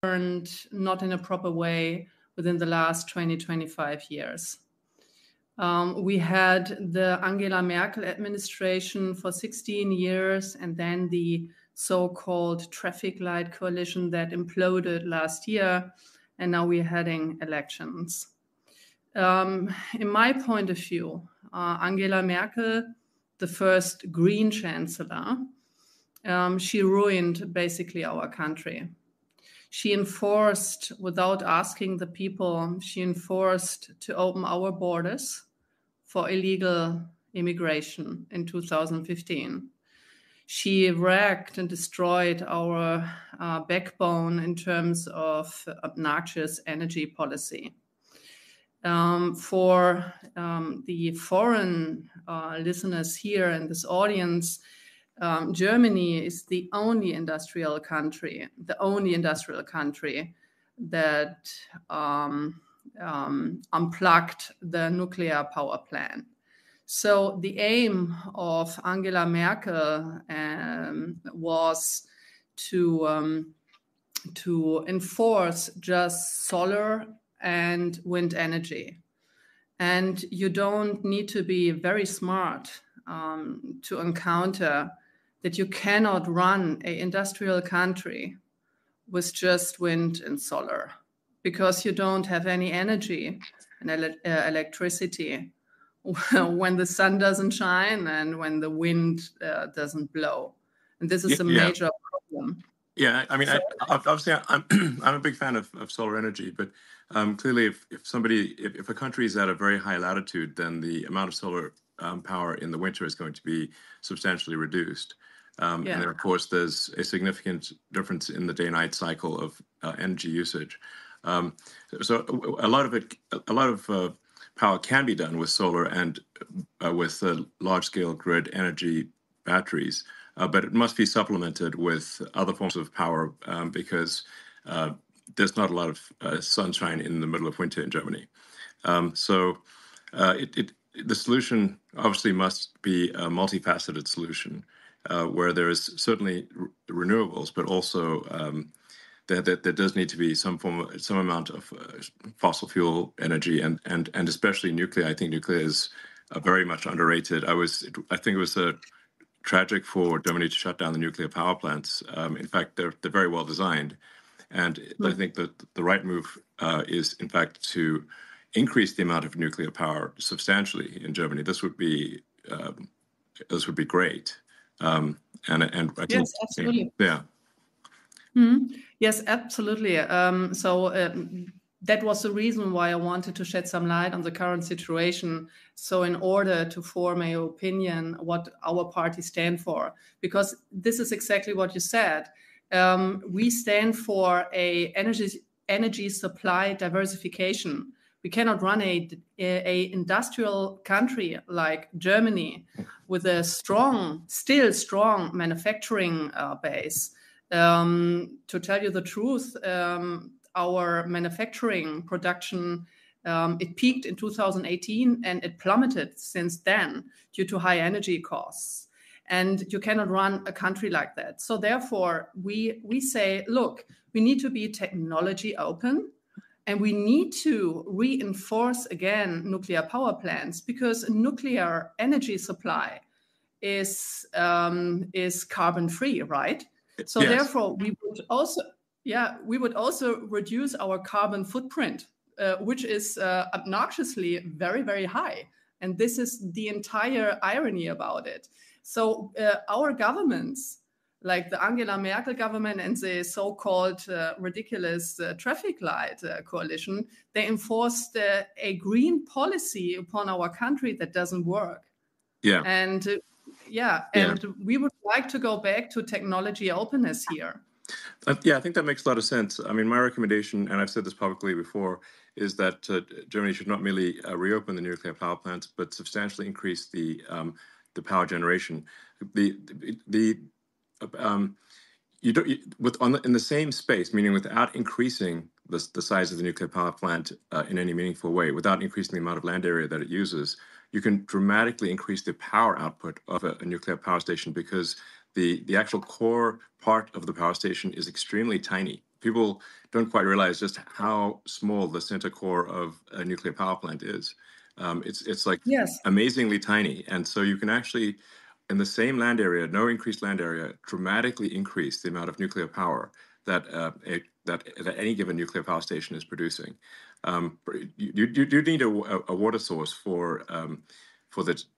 governed not in a proper way within the last 20, 25 years. We had the Angela Merkel administration for 16 years, and then the so-called traffic light coalition that imploded last year, and now we're having elections. In my point of view, Angela Merkel, the first Green Chancellor, she ruined basically our country. She enforced, without asking the people, she enforced to open our borders for illegal immigration in 2015. She wrecked and destroyed our backbone in terms of obnoxious energy policy. For the foreign listeners here in this audience, Germany is the only industrial country that unplugged the nuclear power plant. So the aim of Angela Merkel was to enforce just solar and wind energy. And you don't need to be very smart to encounter that you cannot run an industrial country with just wind and solar, because you don't have any energy and electricity when the sun doesn't shine and when the wind doesn't blow. And this is a major problem. Yeah, I mean, obviously, I'm a big fan of solar energy, but clearly, if a country is at a very high latitude, then the amount of solar power in the winter is going to be substantially reduced. And then, of course, there's a significant difference in the day-night cycle of energy usage. So a lot of power can be done with solar and with large-scale grid energy batteries, but it must be supplemented with other forms of power because there's not a lot of sunshine in the middle of winter in Germany. So the solution obviously must be a multifaceted solution where there is certainly renewables, but also there does need to be some amount of fossil fuel energy and especially nuclear. I think nuclear is very much underrated. I think it was tragic for Germany to shut down the nuclear power plants. In fact, they're very well designed, and I think that the right move is in fact to increase the amount of nuclear power substantially in Germany. This would be great. And I think, yes, absolutely. Yeah. Yes, absolutely. That was the reason why I wanted to shed some light on the current situation. So in order to form an opinion what our party stand for, because this is exactly what you said. We stand for a energy supply diversification. We cannot run a industrial country like Germany with a still strong manufacturing base. To tell you the truth, our manufacturing production, it peaked in 2018 and it plummeted since then due to high energy costs. And you cannot run a country like that. So therefore, we say, look, we need to be technology open and we need to reinforce again nuclear power plants because nuclear energy supply is carbon free, right? So yes. Therefore, we would also reduce our carbon footprint, which is obnoxiously very, very high. And this is the entire irony about it. So our governments, like the Angela Merkel government and the so-called ridiculous traffic light coalition, they enforced a green policy upon our country that doesn't work. Yeah. And we would like to go back to technology openness here. I think that makes a lot of sense. I mean, my recommendation, and I've said this publicly before, is that Germany should not merely reopen the nuclear power plants, but substantially increase the power generation. In the same space, meaning without increasing the size of the nuclear power plant in any meaningful way, without increasing the amount of land area that it uses, you can dramatically increase the power output of a nuclear power station because the actual core part of the power station is extremely tiny, people don't quite realize just how small the center core of a nuclear power plant is. It's like Yes. amazingly tiny, and so you can actually, in the same land area, no increased land area, dramatically increase the amount of nuclear power that that any given nuclear power station is producing. You need a water source for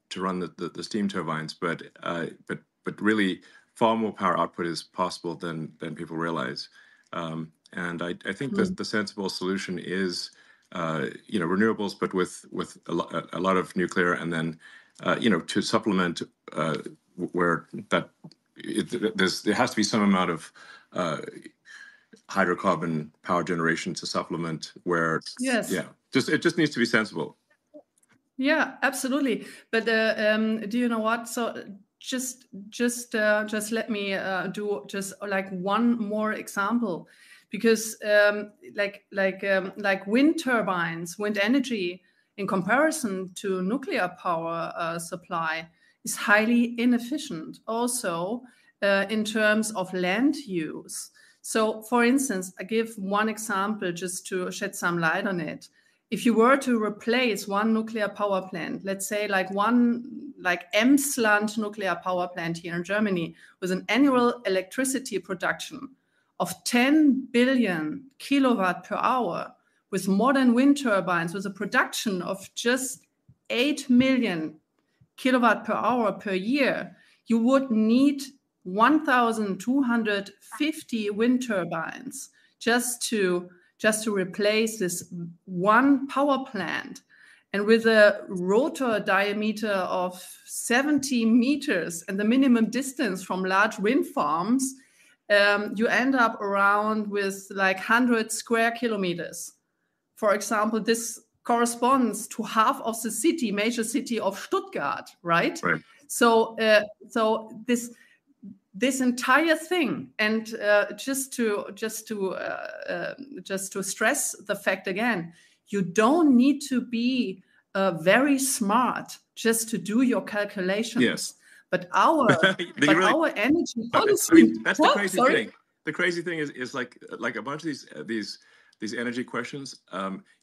to run the steam turbines, but really far more power output is possible than people realize. And I think that the sensible solution is renewables, but with a lot of nuclear, and then to supplement where that there has to be some amount of hydrocarbon power generation to supplement where Yes. it just needs to be sensible. Yeah, absolutely. But do you know what? So just let me do just like one more example, because like wind turbines, wind energy, in comparison to nuclear power supply, is highly inefficient. Also, in terms of land use. So, for instance, I give one example just to shed some light on it. If you were to replace one nuclear power plant, let's say like Emsland nuclear power plant here in Germany, with an annual electricity production of 10 billion kilowatt per hour, with modern wind turbines, with a production of just 8 million kilowatt per hour per year, you would need 1,250 wind turbines just to replace this one power plant. And with a rotor diameter of 70 meters and the minimum distance from large wind farms, you end up around with like 100 square kilometers. For example, this corresponds to half of the major city of Stuttgart, right? Right. So this entire thing, and just to stress the fact again, you don't need to be very smart just to do your calculations. Yes. But our energy policy. I mean, that's the crazy thing. The crazy thing is like a bunch of these energy questions.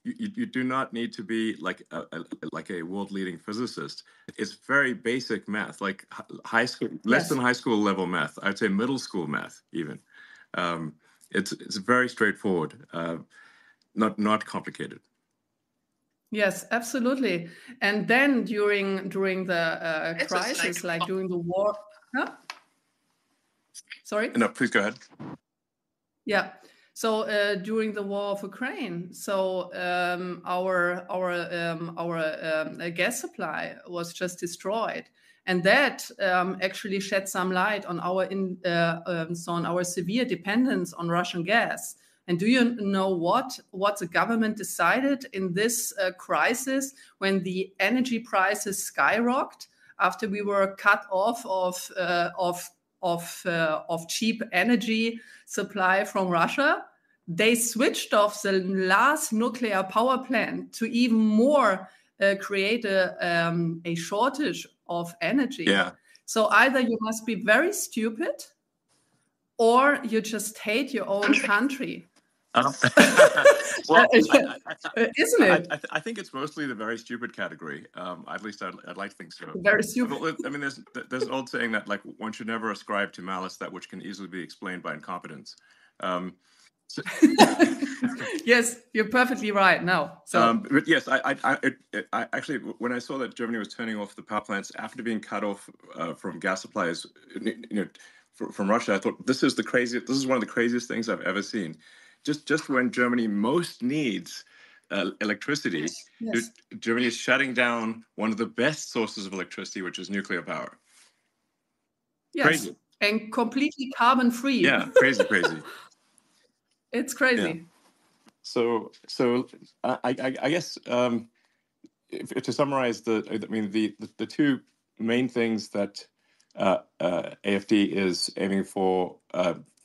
You do not need to be like a world leading physicist. It's very basic math, like high school, less than high school level math. I'd say middle school math even. It's very straightforward, not complicated. Yes, absolutely. And then during the crisis, like during the war. Huh? Sorry? No, please go ahead. Yeah. So during the war of Ukraine, so our gas supply was just destroyed, and that actually shed some light on our severe dependence on Russian gas. And do you know what the government decided in this crisis when the energy prices skyrocketed after we were cut off of cheap energy supply from Russia? They switched off the last nuclear power plant to even more create a shortage of energy. Yeah. So either you must be very stupid, or you just hate your own country. Well, isn't it? I think it's mostly the very stupid category. At least I'd like to think so. Very stupid. I mean, there's an old saying that like one should never ascribe to malice that which can easily be explained by incompetence. Yes, you're perfectly right. Now, so but yes, I actually, when I saw that Germany was turning off the power plants after being cut off from gas supplies, from Russia, I thought this is one of the craziest things I've ever seen. Just when Germany most needs electricity, yes. Germany is shutting down one of the best sources of electricity, which is nuclear power. Yes, crazy. And completely carbon free. Yeah, crazy. It's crazy. Yeah. So I guess to summarize the two main things that AFD is aiming for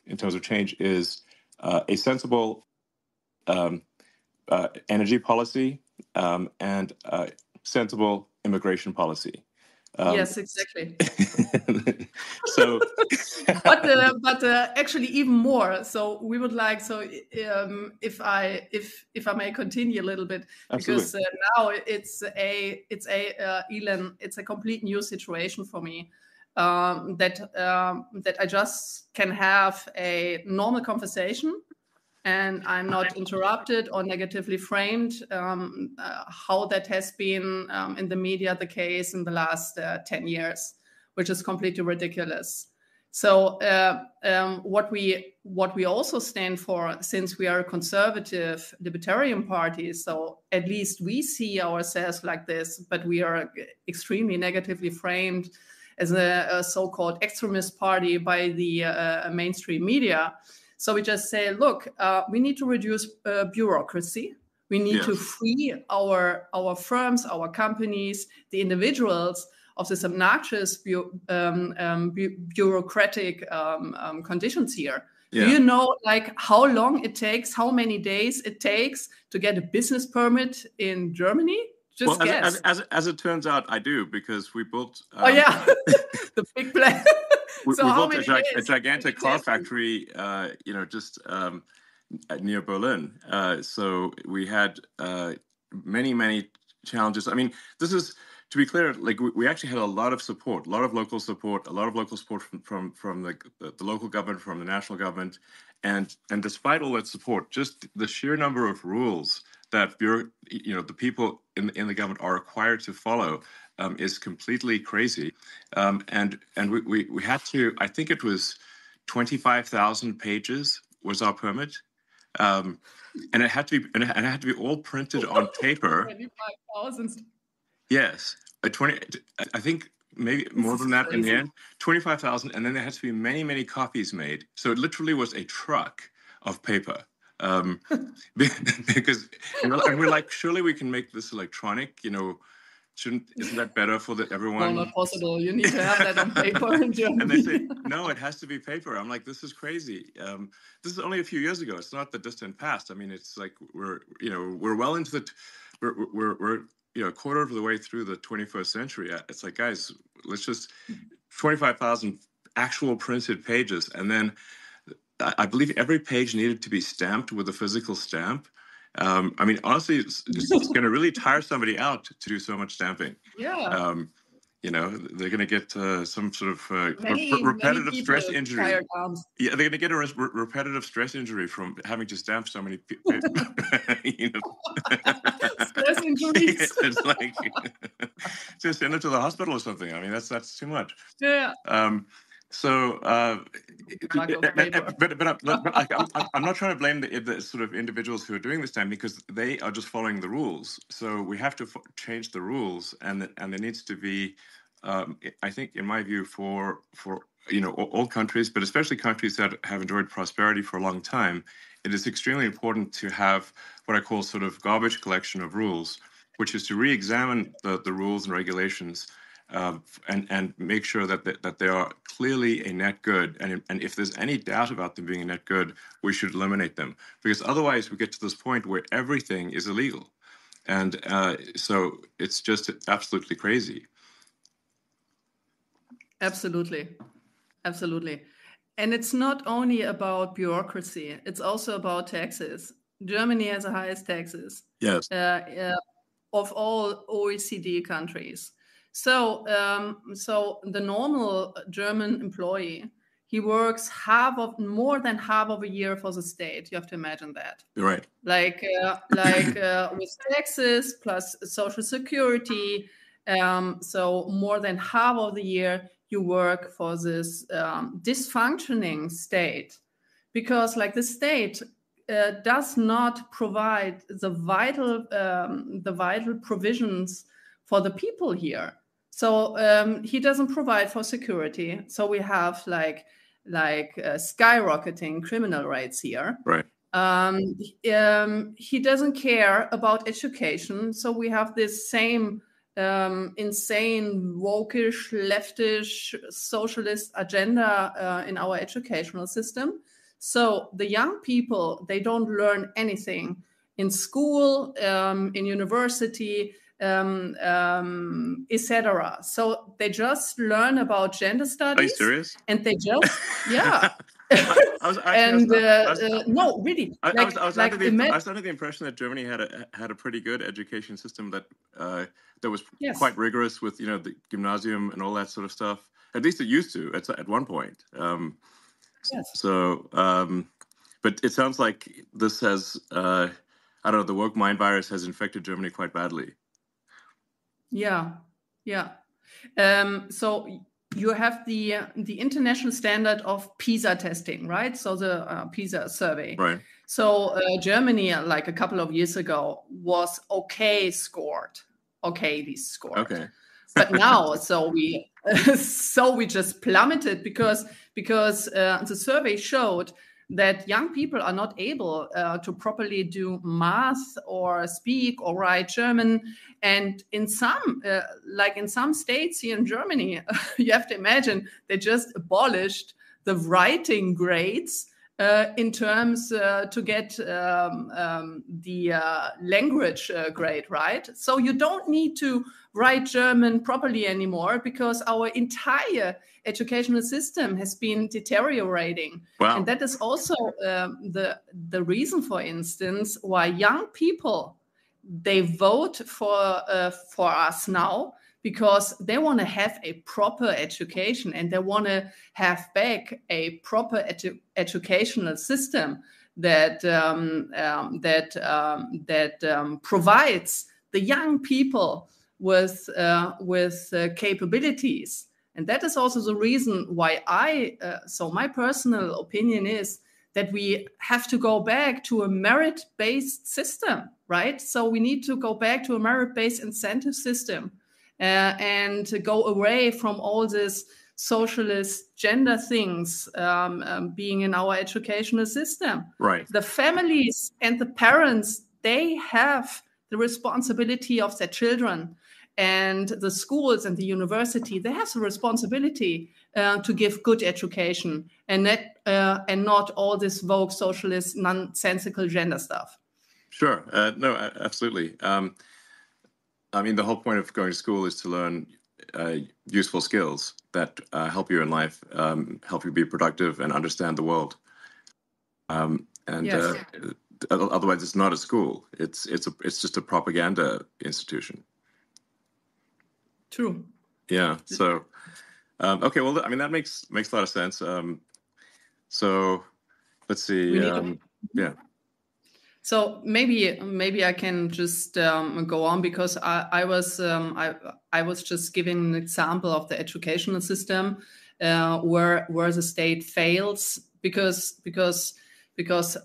in terms of change is a sensible energy policy and sensible immigration policy. Yes, exactly. So, but actually even more. So we would like, so if I may continue a little bit, because now it's a Elon, it's a complete new situation for me. That I just can have a normal conversation and I'm not interrupted or negatively framed, how that has been in the media the case in the last 10 years, which is completely ridiculous. So what we also stand for, since we are a conservative libertarian party, so at least we see ourselves like this, but we are extremely negatively framed as a so-called extremist party by the mainstream media. So we just say, look, we need to reduce bureaucracy. We need to free our firms, our companies, the individuals of this obnoxious bureaucratic conditions here. Yeah. Do you know, like, how long it takes, how many days it takes to get a business permit in Germany? Just guess. As it turns out, I do, because we built... the big plan. We built a gigantic car factory, just near Berlin. So we had many challenges. I mean, this is, to be clear, like we actually had a lot of support, a lot of local support from the local government, from the national government, and despite all that support, just the sheer number of rules that the people in the government are required to follow is completely crazy, and we had to. I think it was 25,000 pages was our permit, and it had to be all printed on paper. 25,000. Yes, I think maybe more than that in the end. 25,000, and then there had to be many copies made. So it literally was a truck of paper. Because and we're like, surely we can make this electronic, isn't that better for everyone? No, not possible. You need to have that on paper in Germany. And they say, no, it has to be paper. I'm like, this is crazy. This is only a few years ago. It's not the distant past. I mean, it's like we're well into we're a quarter of the way through the 21st century. It's like, guys, let's just 25,000 actual printed pages, and then I believe every page needed to be stamped with a physical stamp. I mean, honestly, it's going to really tire somebody out to do so much stamping. Yeah. They're going to get some sort of repetitive stress injury. Yeah, they're going to get a repetitive stress injury from having to stamp so many people. Stress injuries. It's like just send them to the hospital or something. I mean, that's too much. Yeah. So, but I'm not trying to blame the sort of individuals who are doing this time, because they are just following the rules. So we have to change the rules, and there needs to be, I think, in my view, for all countries, but especially countries that have enjoyed prosperity for a long time, it is extremely important to have what I call sort of garbage collection of rules, which is to re-examine the rules and regulations. And make sure that they are clearly a net good, and if there's any doubt about them being a net good, we should eliminate them, because otherwise we get to this point where everything is illegal, and so it's just absolutely crazy. Absolutely, and it's not only about bureaucracy; it's also about taxes. Germany has the highest taxes. Yes. Of all OECD countries. So the normal German employee, he works more than half of a year for the state. You have to imagine that. You're right. Like with taxes plus Social Security. So more than half of the year you work for this dysfunctioning state, because like the state does not provide the vital provisions for the people here. So he doesn't provide for security. So we have like skyrocketing criminal rates here. Right. He doesn't care about education. So we have this same insane, wokish, leftish, socialist agenda in our educational system. So the young people, they don't learn anything in school, in university. etc. So they just learn about gender studies. Are you serious? And they just, yeah. No, really. I was under the impression that Germany had a pretty good education system that was quite rigorous with the gymnasium and all that sort of stuff. At least it used to at one point. So, but it sounds like this has I don't know, the woke mind virus has infected Germany quite badly. Yeah. So you have the international standard of PISA testing, right? So the PISA survey. Right. So Germany, like a couple of years ago, was okay scored. Okay. But now, so we just plummeted because the survey showed that young people are not able to properly do math or speak or write German. And in some states here in Germany, you have to imagine they just abolished the writing grades in terms to get the language grade, right? So you don't need to write German properly anymore because our entire educational system has been deteriorating. Wow. And that is also the reason, for instance, why young people, they vote for us now, because they want to have a proper education and they want to have back a proper educational system that provides the young people with capabilities. And that is also the reason why so my personal opinion is that we have to go back to a merit-based system, right? So we need to go back to a merit-based incentive system. And to go away from all this socialist gender things being in our educational system. Right. The families and the parents, they have the responsibility of their children, and the schools and the university, they have the responsibility to give good education and not all this vogue socialist nonsensical gender stuff. Sure. No, absolutely. I mean, the whole point of going to school is to learn useful skills that help you in life, help you be productive and understand the world. Otherwise, it's not a school. It's just a propaganda institution. True. Yeah. So, okay. Well, I mean, that makes a lot of sense. So, let's see. Yeah. So maybe I can just go on, because I was just giving an example of the educational system where the state fails because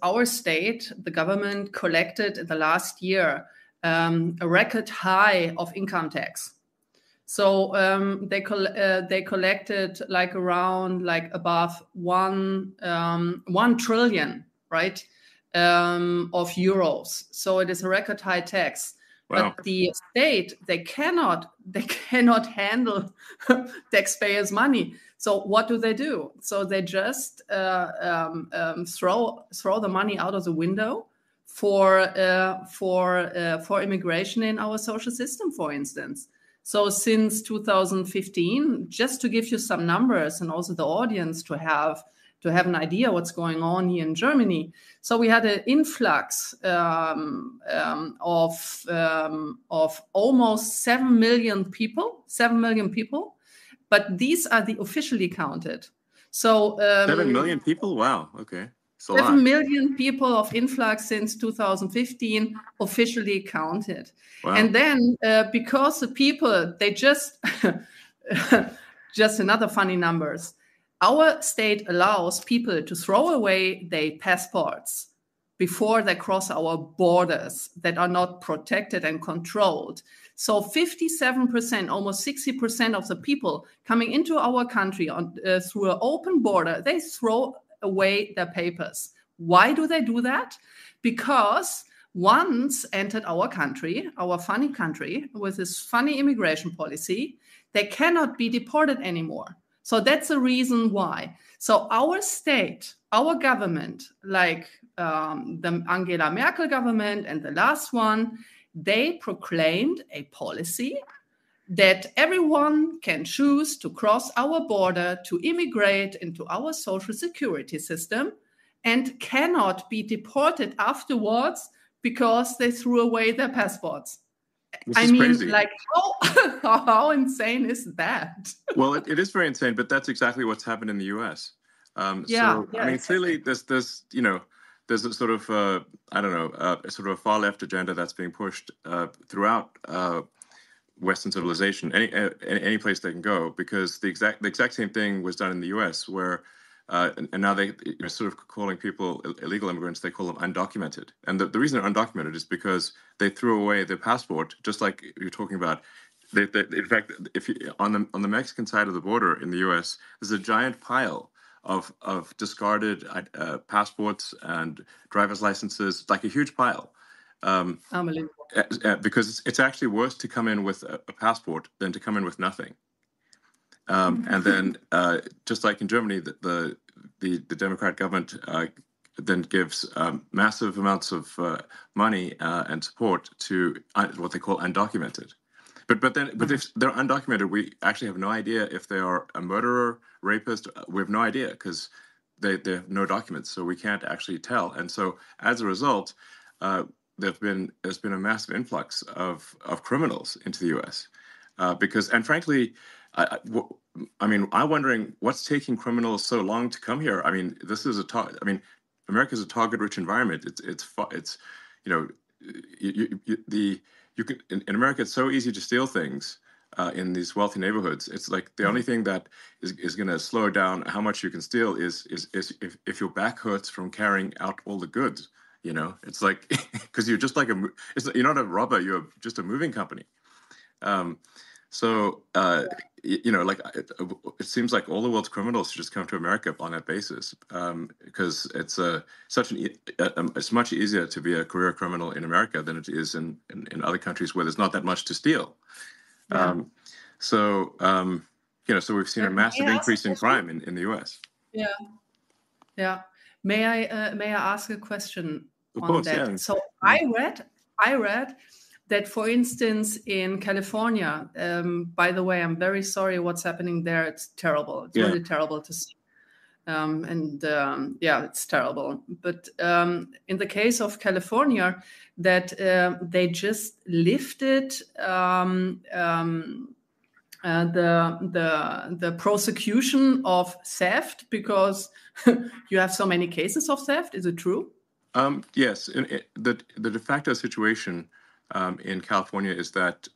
our state, the government, collected in the last year a record high of income tax. So they collected around above 1 trillion, right? Of euros. So it is a record high tax. Wow. But the state, they cannot handle taxpayers' money. So what do? So they just throw the money out of the window for immigration in our social system, for instance. So since 2015, just to give you some numbers and also the audience to have an idea what's going on here in Germany. So we had an influx of almost 7 million people, but these are the officially counted. So 7 million people? Wow. Okay. 7 million people of influx since 2015 officially counted. Wow. And then because the people, they just another funny numbers. Our state allows people to throw away their passports before they cross our borders that are not protected and controlled. So 57%, almost 60% of the people coming into our country through an open border, they throw away their papers. Why do they do that? Because once entered our country, our funny country, with this funny immigration policy, they cannot be deported anymore. So that's the reason why. So our state, our government, like the Angela Merkel government and the last one, they proclaimed a policy that everyone can choose to cross our border to immigrate into our social security system and cannot be deported afterwards because they threw away their passports. This is crazy. Like, how insane is that? Well, it is very insane, but that's exactly what's happened in the U.S. I mean, exactly. clearly there's a sort of, a sort of a far left agenda that's being pushed throughout Western civilization, any place they can go, because the exact same thing was done in the U.S. where, and now they're sort of calling people illegal immigrants. They call them undocumented, and the reason they're undocumented is because they threw away their passport, just like you're talking about. In fact, if you, on the Mexican side of the border in the U.S., there's a giant pile of discarded passports and driver's licenses, like a huge pile. Unbelievable. Because it's actually worse to come in with a passport than to come in with nothing. And then, just like in Germany, the Democrat government then gives massive amounts of money and support to what they call undocumented. But if they're undocumented, we actually have no idea if they are a murderer, rapist. We have no idea because they have no documents, so we can't actually tell. And so as a result, there's been a massive influx of criminals into the U.S. And frankly, I'm wondering what's taking criminals so long to come here. I mean, this is America is a target-rich environment. You can in America, it's so easy to steal things in these wealthy neighborhoods. It's like the only thing that is going to slow down how much you can steal is if your back hurts from carrying out all the goods. It's like because you're just like you're not a robber. You're just a moving company. It seems like all the world's criminals should just come to America on that basis, because it's it's much easier to be a career criminal in America than it is in other countries where there's not that much to steal. Yeah. So we've seen a massive increase in crime in the U.S. Yeah. May I ask a question of on course, that? Yeah. So I read that, for instance, in California, by the way, I'm very sorry what's happening there. It's terrible. It's really terrible to see. It's terrible. But in the case of California, that they just lifted the prosecution of theft because you have so many cases of theft. Is it true? Yes. The de facto situation in California is that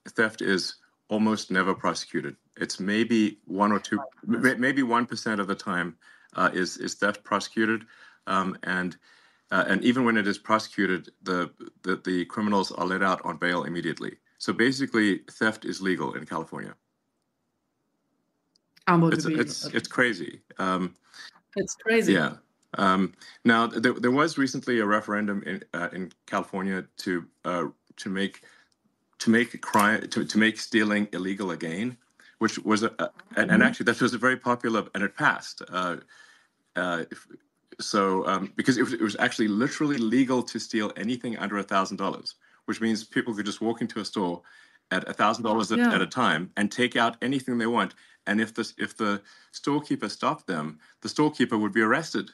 theft is almost never prosecuted. It's maybe 1% of the time is theft prosecuted, and even when it is prosecuted, the criminals are let out on bail immediately. So basically, theft is legal in California. It's crazy. It's crazy. Yeah. Now there was recently a referendum in California to make stealing illegal again, which was and actually that was a very popular, and it passed. Because it was actually literally legal to steal anything under $1,000, which means people could just walk into a store at $1,000 at a time and take out anything they want. And if the storekeeper stopped them, the storekeeper would be arrested.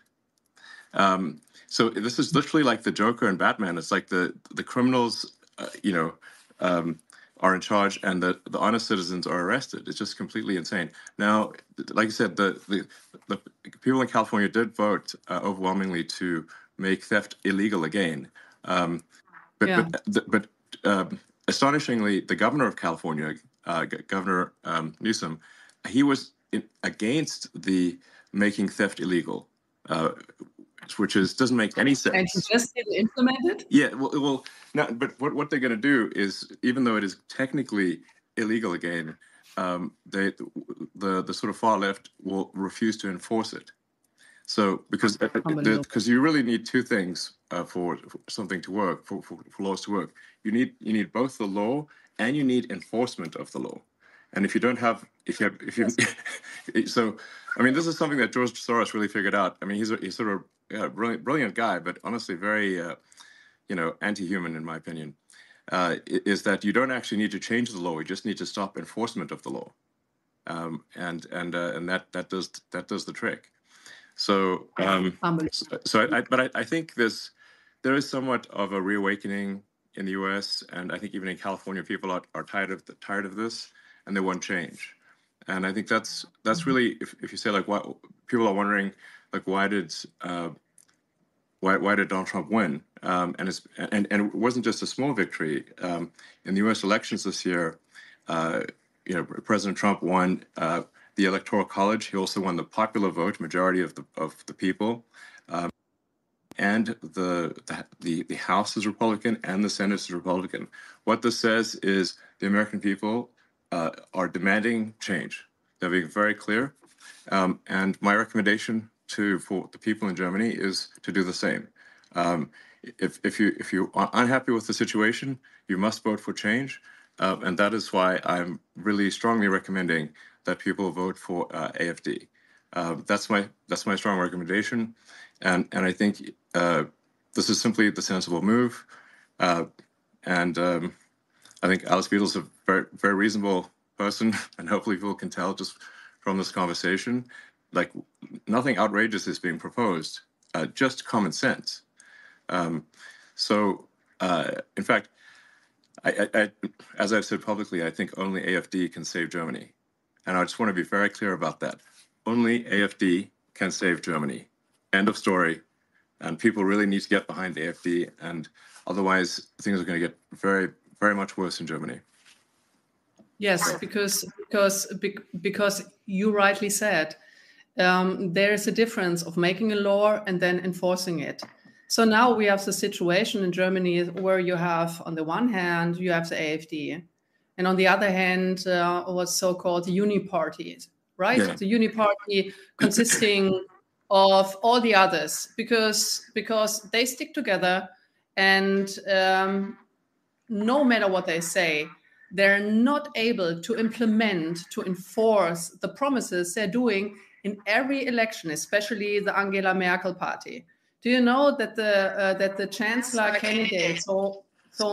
So this is literally like the Joker and Batman. It's like the criminals, are in charge, and the honest citizens are arrested. It's just completely insane. Now, like I said, the people in California did vote overwhelmingly to make theft illegal again. But astonishingly, the governor of California, Governor Newsom, he was against the making theft illegal, which doesn't make any sense. And he just didn't implement it? Yeah, well, no, but what they're going to do is, even though it is technically illegal again, the sort of far left will refuse to enforce it. So because you really need two things for something to work, for laws to work. You need both the law and you need enforcement of the law. And if you don't have, so I mean, this is something that George Soros really figured out. I mean, he's sort of brilliant guy, but honestly very anti-human in my opinion. is that you don't actually need to change the law. You just need to stop enforcement of the law, and that does the trick. So, but I think there is somewhat of a reawakening in the U.S. and I think even in California, people are tired of this and they want change. And I think that's really, if you say like, why people are wondering, like, why did Donald Trump win? And it wasn't just a small victory. In the U.S. elections this year, President Trump won the Electoral College. He also won the popular vote, majority of the people, and the House is Republican and the Senate is Republican. What this says is the American people are demanding change. They're being very clear, and my recommendation for the people in Germany is to do the same. If you are unhappy with the situation, you must vote for change, and that is why I'm really strongly recommending that people vote for AfD. That's my strong recommendation, and I think this is simply the sensible move, and I think Alice Weidel is a very, very reasonable person, and hopefully people can tell just from this conversation, like nothing outrageous is being proposed, just common sense. So, in fact, I, as I've said publicly, I think only AfD can save Germany. And I just want to be very clear about that. Only AfD can save Germany. End of story. And people really need to get behind the AfD, and otherwise things are going to get very, very much worse in Germany. Yes, because you rightly said, there is a difference of making a law and then enforcing it. So now we have the situation in Germany where you have, on the one hand, you have the AfD, and on the other hand, what's so-called the uniparties, right? Yeah. The uniparty consisting of all the others, because they stick together, and no matter what they say, they're not able to implement, to enforce the promises they're doing in every election, especially the Angela Merkel party. Do you know that the Chancellor candidate, so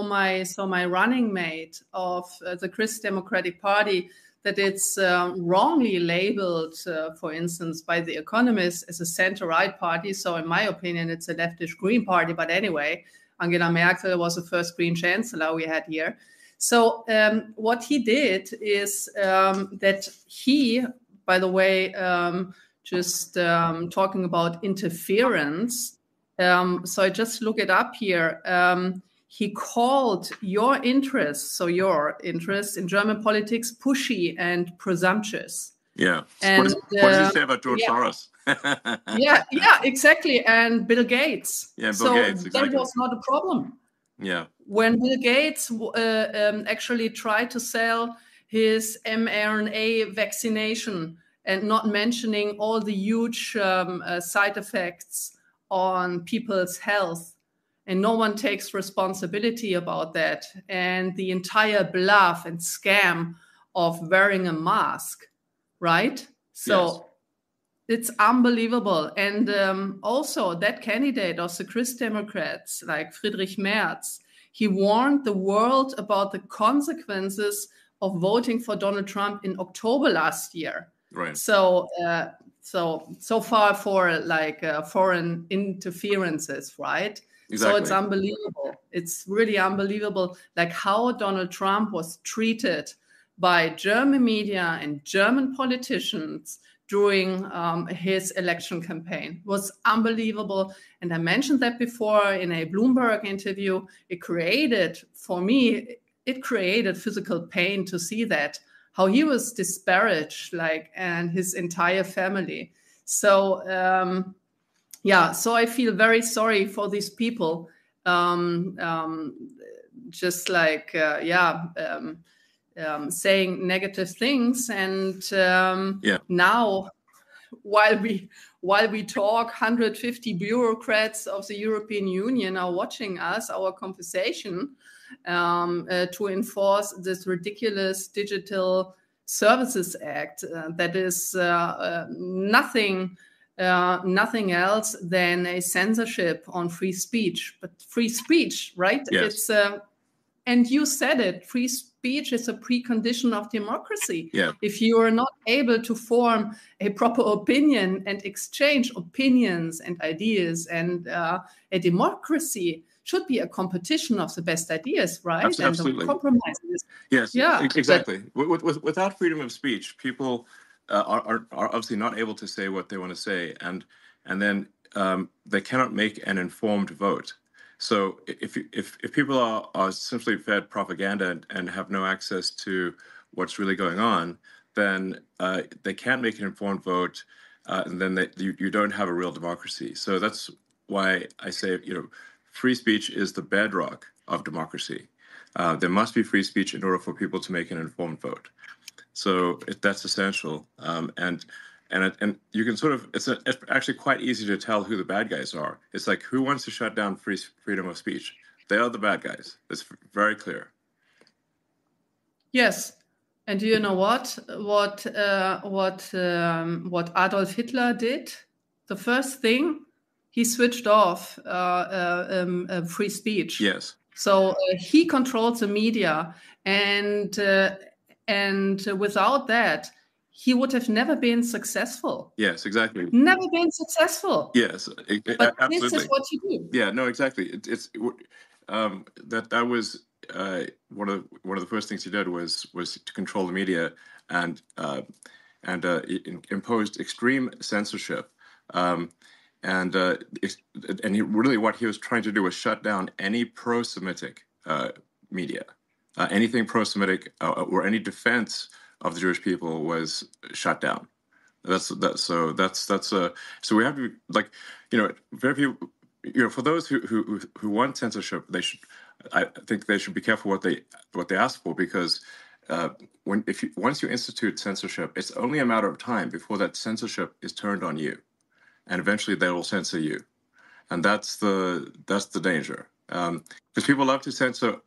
my running mate of the Christ Democratic Party, that it's wrongly labeled, for instance, by The Economist as a center-right party. So in my opinion, it's a leftish Green party. But anyway, Angela Merkel was the first Green Chancellor we had here. So what he did is that he, by the way, just talking about interference, so I just look it up here. He called your interests in German politics, pushy and presumptuous. Yeah. And what does he say about George Soros? yeah, exactly. And Bill Gates. Yeah, Bill Gates, exactly. That was not a problem. Yeah. When Bill Gates actually tried to sell his mRNA vaccination and not mentioning all the huge side effects on people's health, and no one takes responsibility about that, and the entire bluff and scam of wearing a mask, right? So yes. It's unbelievable. And also that candidate of the Christ Democrats, like Friedrich Merz, he warned the world about the consequences of voting for Donald Trump in October last year. Right. So far for like foreign interferences, right? Exactly. So it's unbelievable. It's really unbelievable, like how Donald Trump was treated by German media and German politicians during his election campaign. It was unbelievable. And I mentioned that before in a Bloomberg interview. It created physical pain to see that, how he was disparaged, like, and his entire family. So, so I feel very sorry for these people. Just like, saying negative things, and now while we talk, 150 bureaucrats of the European Union are watching us, our conversation, to enforce this ridiculous Digital Services Act that is nothing else than a censorship on free speech. But free speech, right? Yes. And you said it, free speech is a precondition of democracy. Yeah. If you are not able to form a proper opinion and exchange opinions and ideas, and a democracy should be a competition of the best ideas, right? Absolutely. And the compromises. Yes, yeah, exactly. Without freedom of speech, people are obviously not able to say what they want to say, and then they cannot make an informed vote. So if people are simply fed propaganda and have no access to what's really going on, then they can't make an informed vote, and then you don't have a real democracy. So that's why I say, free speech is the bedrock of democracy. There must be free speech in order for people to make an informed vote. So that's essential. And you can sort of, it's actually quite easy to tell who the bad guys are. It's like, who wants to shut down freedom of speech? They are the bad guys. It's very clear. Yes. And do you know what Adolf Hitler did? The first thing, he switched off free speech. Yes. So he controlled the media, and without that, he would have never been successful. Yes, exactly. Never been successful. Yes, but absolutely. This is what you do. Yeah, no, exactly. That was one of the first things he did was to control the media and imposed extreme censorship. And what he was trying to do was shut down any pro-Semitic media, anything pro-Semitic or any defense of the Jewish people was shut down. So we have to very few. For those who want censorship, I think they should be careful what they ask for, because once you institute censorship, it's only a matter of time before that censorship is turned on you. And eventually they will censor you, and that's the danger. Because people love to censor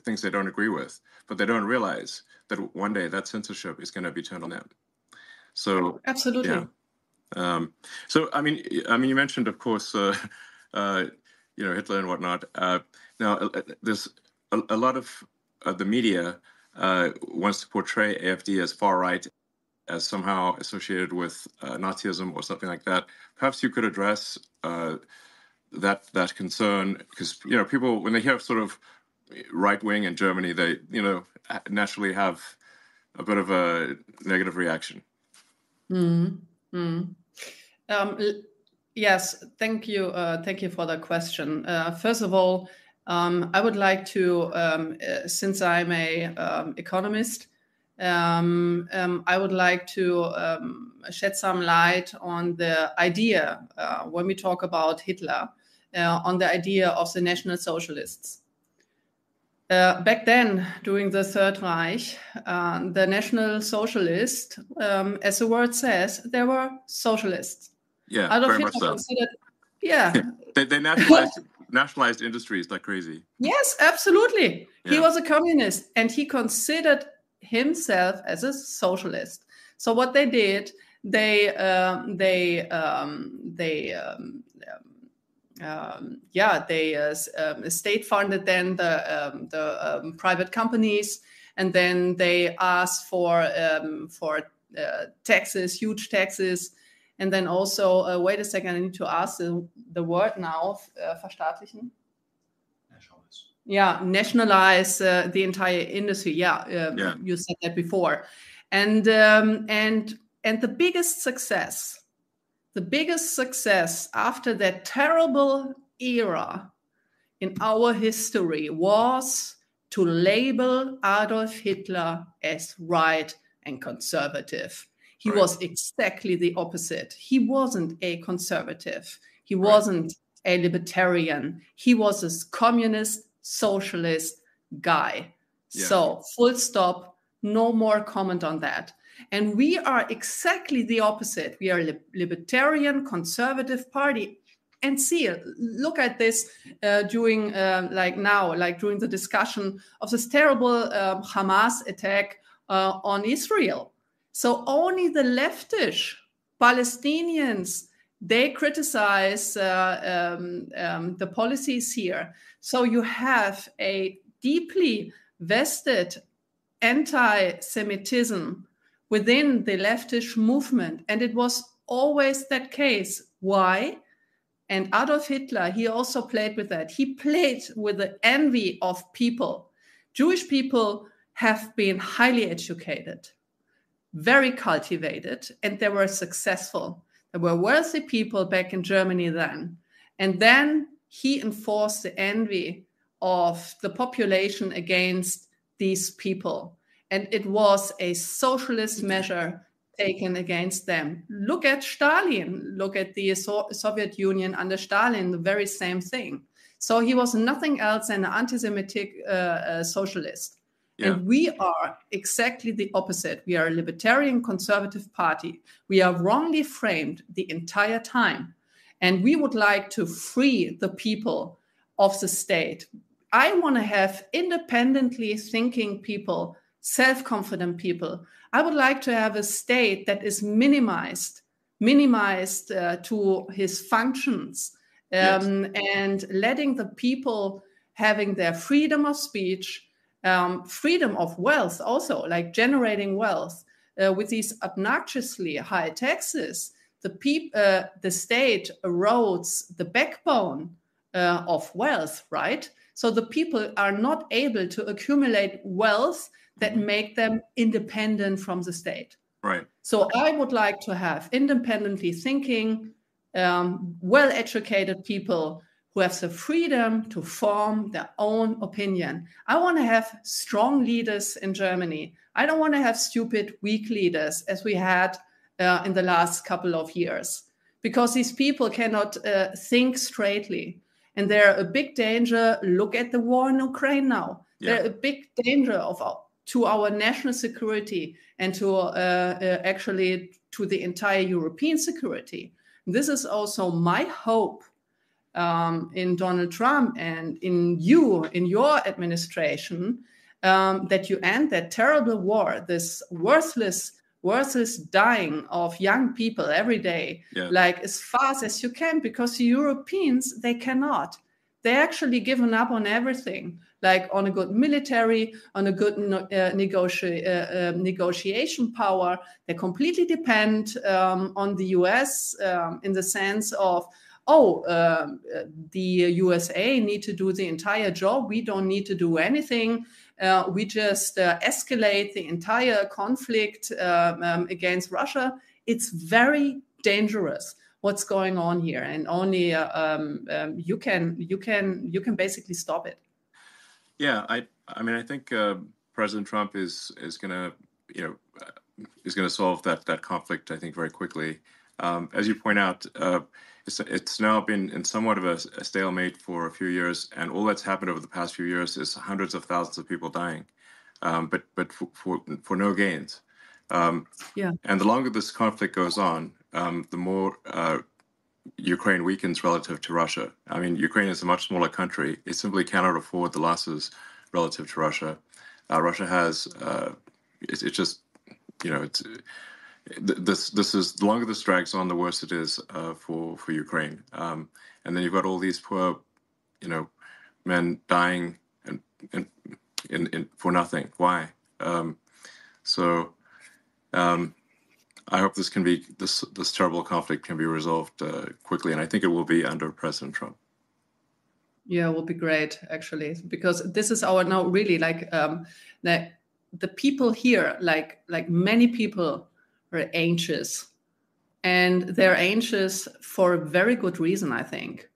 things they don't agree with, but they don't realize that one day that censorship is going to be turned on them. So absolutely. Yeah. So I mean, you mentioned, of course, Hitler and whatnot. Now there's a lot of the media wants to portray AfD as far right, as somehow associated with Nazism or something like that. Perhaps you could address that concern, because people, when they hear sort of right wing in Germany, they naturally have a bit of a negative reaction. Yes, thank you for the question. First of all, I would like to, since I'm a economist, I would like to shed some light on the idea, when we talk about Hitler, on the idea of the National Socialists. Back then, during the Third Reich, the National Socialists, as the word says, they were socialists. Yeah, Adolf very Hitler much so. They nationalized industries like crazy. Yes, absolutely. Yeah. He was a communist, and he considered himself as a socialist. So what they did, they state funded then the private companies, and then they asked for taxes, huge taxes, and then also wait a second, I need to ask the word now, verstaatlichen. Yeah, nationalize the entire industry. You said that before, and the biggest success after that terrible era in our history was to label Adolf Hitler as right and conservative. He was exactly the opposite. He wasn't a conservative. He wasn't a libertarian. He was a communist, socialist guy. Yeah. So full stop, no more comment on that. And we are exactly the opposite. We are a libertarian, conservative party. And look at this during during the discussion of this terrible Hamas attack on Israel. So only the leftish Palestinians, they criticize the policies here. So you have a deeply vested anti-Semitism within the leftist movement. And it was always that case. Why? And Adolf Hitler, he also played with that. He played with the envy of people. Jewish people have been highly educated, very cultivated, and they were successful. There were wealthy people back in Germany then. And then he enforced the envy of the population against these people. And it was a socialist measure taken against them. Look at Stalin. Look at the Soviet Union under Stalin, the very same thing. So he was nothing else than an anti-Semitic socialist. Yeah. And we are exactly the opposite. We are a libertarian conservative party. We are wrongly framed the entire time. And we would like to free the people of the state. I want to have independently thinking people, self-confident people. I would like to have a state that is minimized to his functions, and letting the people having their freedom of speech, freedom of wealth also, like generating wealth. With these obnoxiously high taxes, the state erodes the backbone of wealth, right? So the people are not able to accumulate wealth that make them independent from the state. Right. So I would like to have independently thinking, well-educated people who have the freedom to form their own opinion. I want to have strong leaders in Germany. I don't want to have stupid, weak leaders as we had in the last couple of years, because these people cannot think straightly. And they're a big danger. Look at the war in Ukraine now. Yeah. They're a big danger to our national security and to actually to the entire European security. This is also my hope in Donald Trump and in your administration, that you end that terrible war, this worthless dying of young people every day, like as fast as you can, because the Europeans, they cannot. They actually given up on everything, like on a good military, on a good negotiation power. They completely depend on the US in the sense of, the USA need to do the entire job. We don't need to do anything. We just escalate the entire conflict against Russia. It's very dangerous what's going on here, and only you can basically stop it. Yeah, I mean I think President Trump is going to solve that conflict, I think, very quickly. As you point out, it's now been in somewhat of a stalemate for a few years, and all that's happened over the past few years is hundreds of thousands of people dying, but for no gains. And the longer this conflict goes on, the more Ukraine weakens relative to Russia. I mean, Ukraine is a much smaller country. It simply cannot afford the losses relative to Russia. Russia has, it's just, this is, the longer this drags on, the worse it is for Ukraine. And then you've got all these poor, men dying and for nothing. Why? I hope this terrible conflict can be resolved quickly, and I think it will be under President Trump. Yeah, it will be great, actually, because this is our now really like the people here, like many people are anxious, and they're anxious for a very good reason, I think,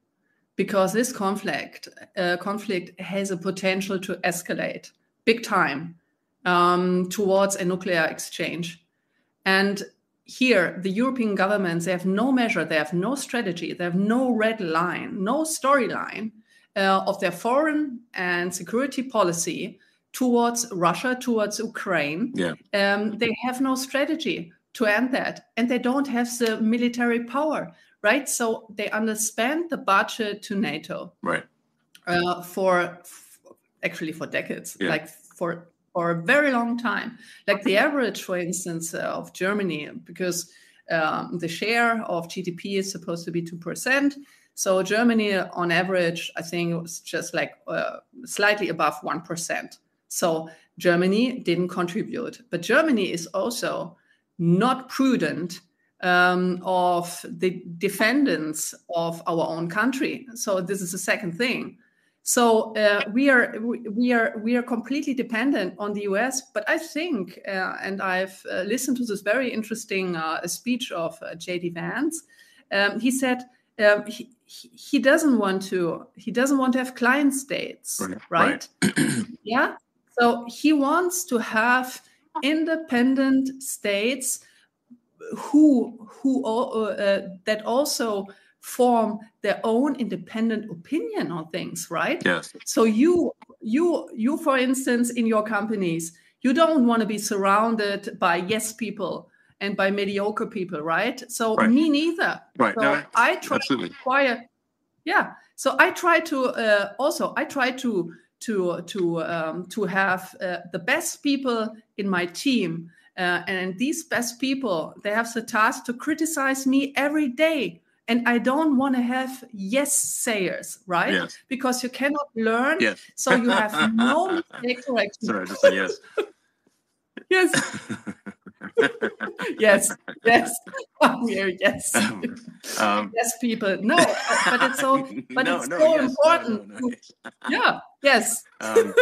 because this conflict has a potential to escalate big time towards a nuclear exchange. And here, the European governments, they have no measure, they have no strategy, they have no red line, no storyline of their foreign and security policy towards Russia, towards Ukraine. Yeah. They have no strategy to end that, and they don't have the military power, right? So they underspend the budget to NATO, right? For decades, like for a very long time. Like the average, for instance, of Germany, because the share of GDP is supposed to be 2%. So Germany, on average, I think was just like slightly above 1%. So Germany didn't contribute. But Germany is also not prudent of the defendants of our own country. So this is the second thing. So we are completely dependent on the US. But I think, and I've listened to this very interesting speech of J.D. Vance. He said he doesn't want to have client states, right? Yeah. So he wants to have independent states who that also form their own independent opinion on things, right? Yes. So you, for instance, in your companies, you don't want to be surrounded by yes people and by mediocre people, right? So me neither. Right. So no, I try absolutely. to acquire. Yeah. So I try to to have the best people in my team. And these best people, they have the task to criticize me every day. And I don't want to have yes sayers, right? Yes. Because you cannot learn. Yes. So you have no mistake correction. Sorry, I just said yes. Yes. yes. Yes. Yes. Yes, people. No, but it's so. But it's so important. No. Yeah. Yes. But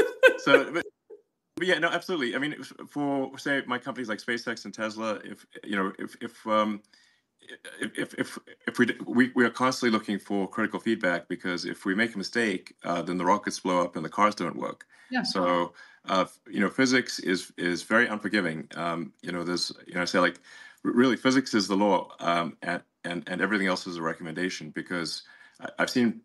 yeah, no, absolutely. I mean, for say my companies like SpaceX and Tesla, if we are constantly looking for critical feedback, because if we make a mistake, then the rockets blow up and the cars don't work. Yeah. So physics is very unforgiving. There's I say like really physics is the law, and everything else is a recommendation, because I've seen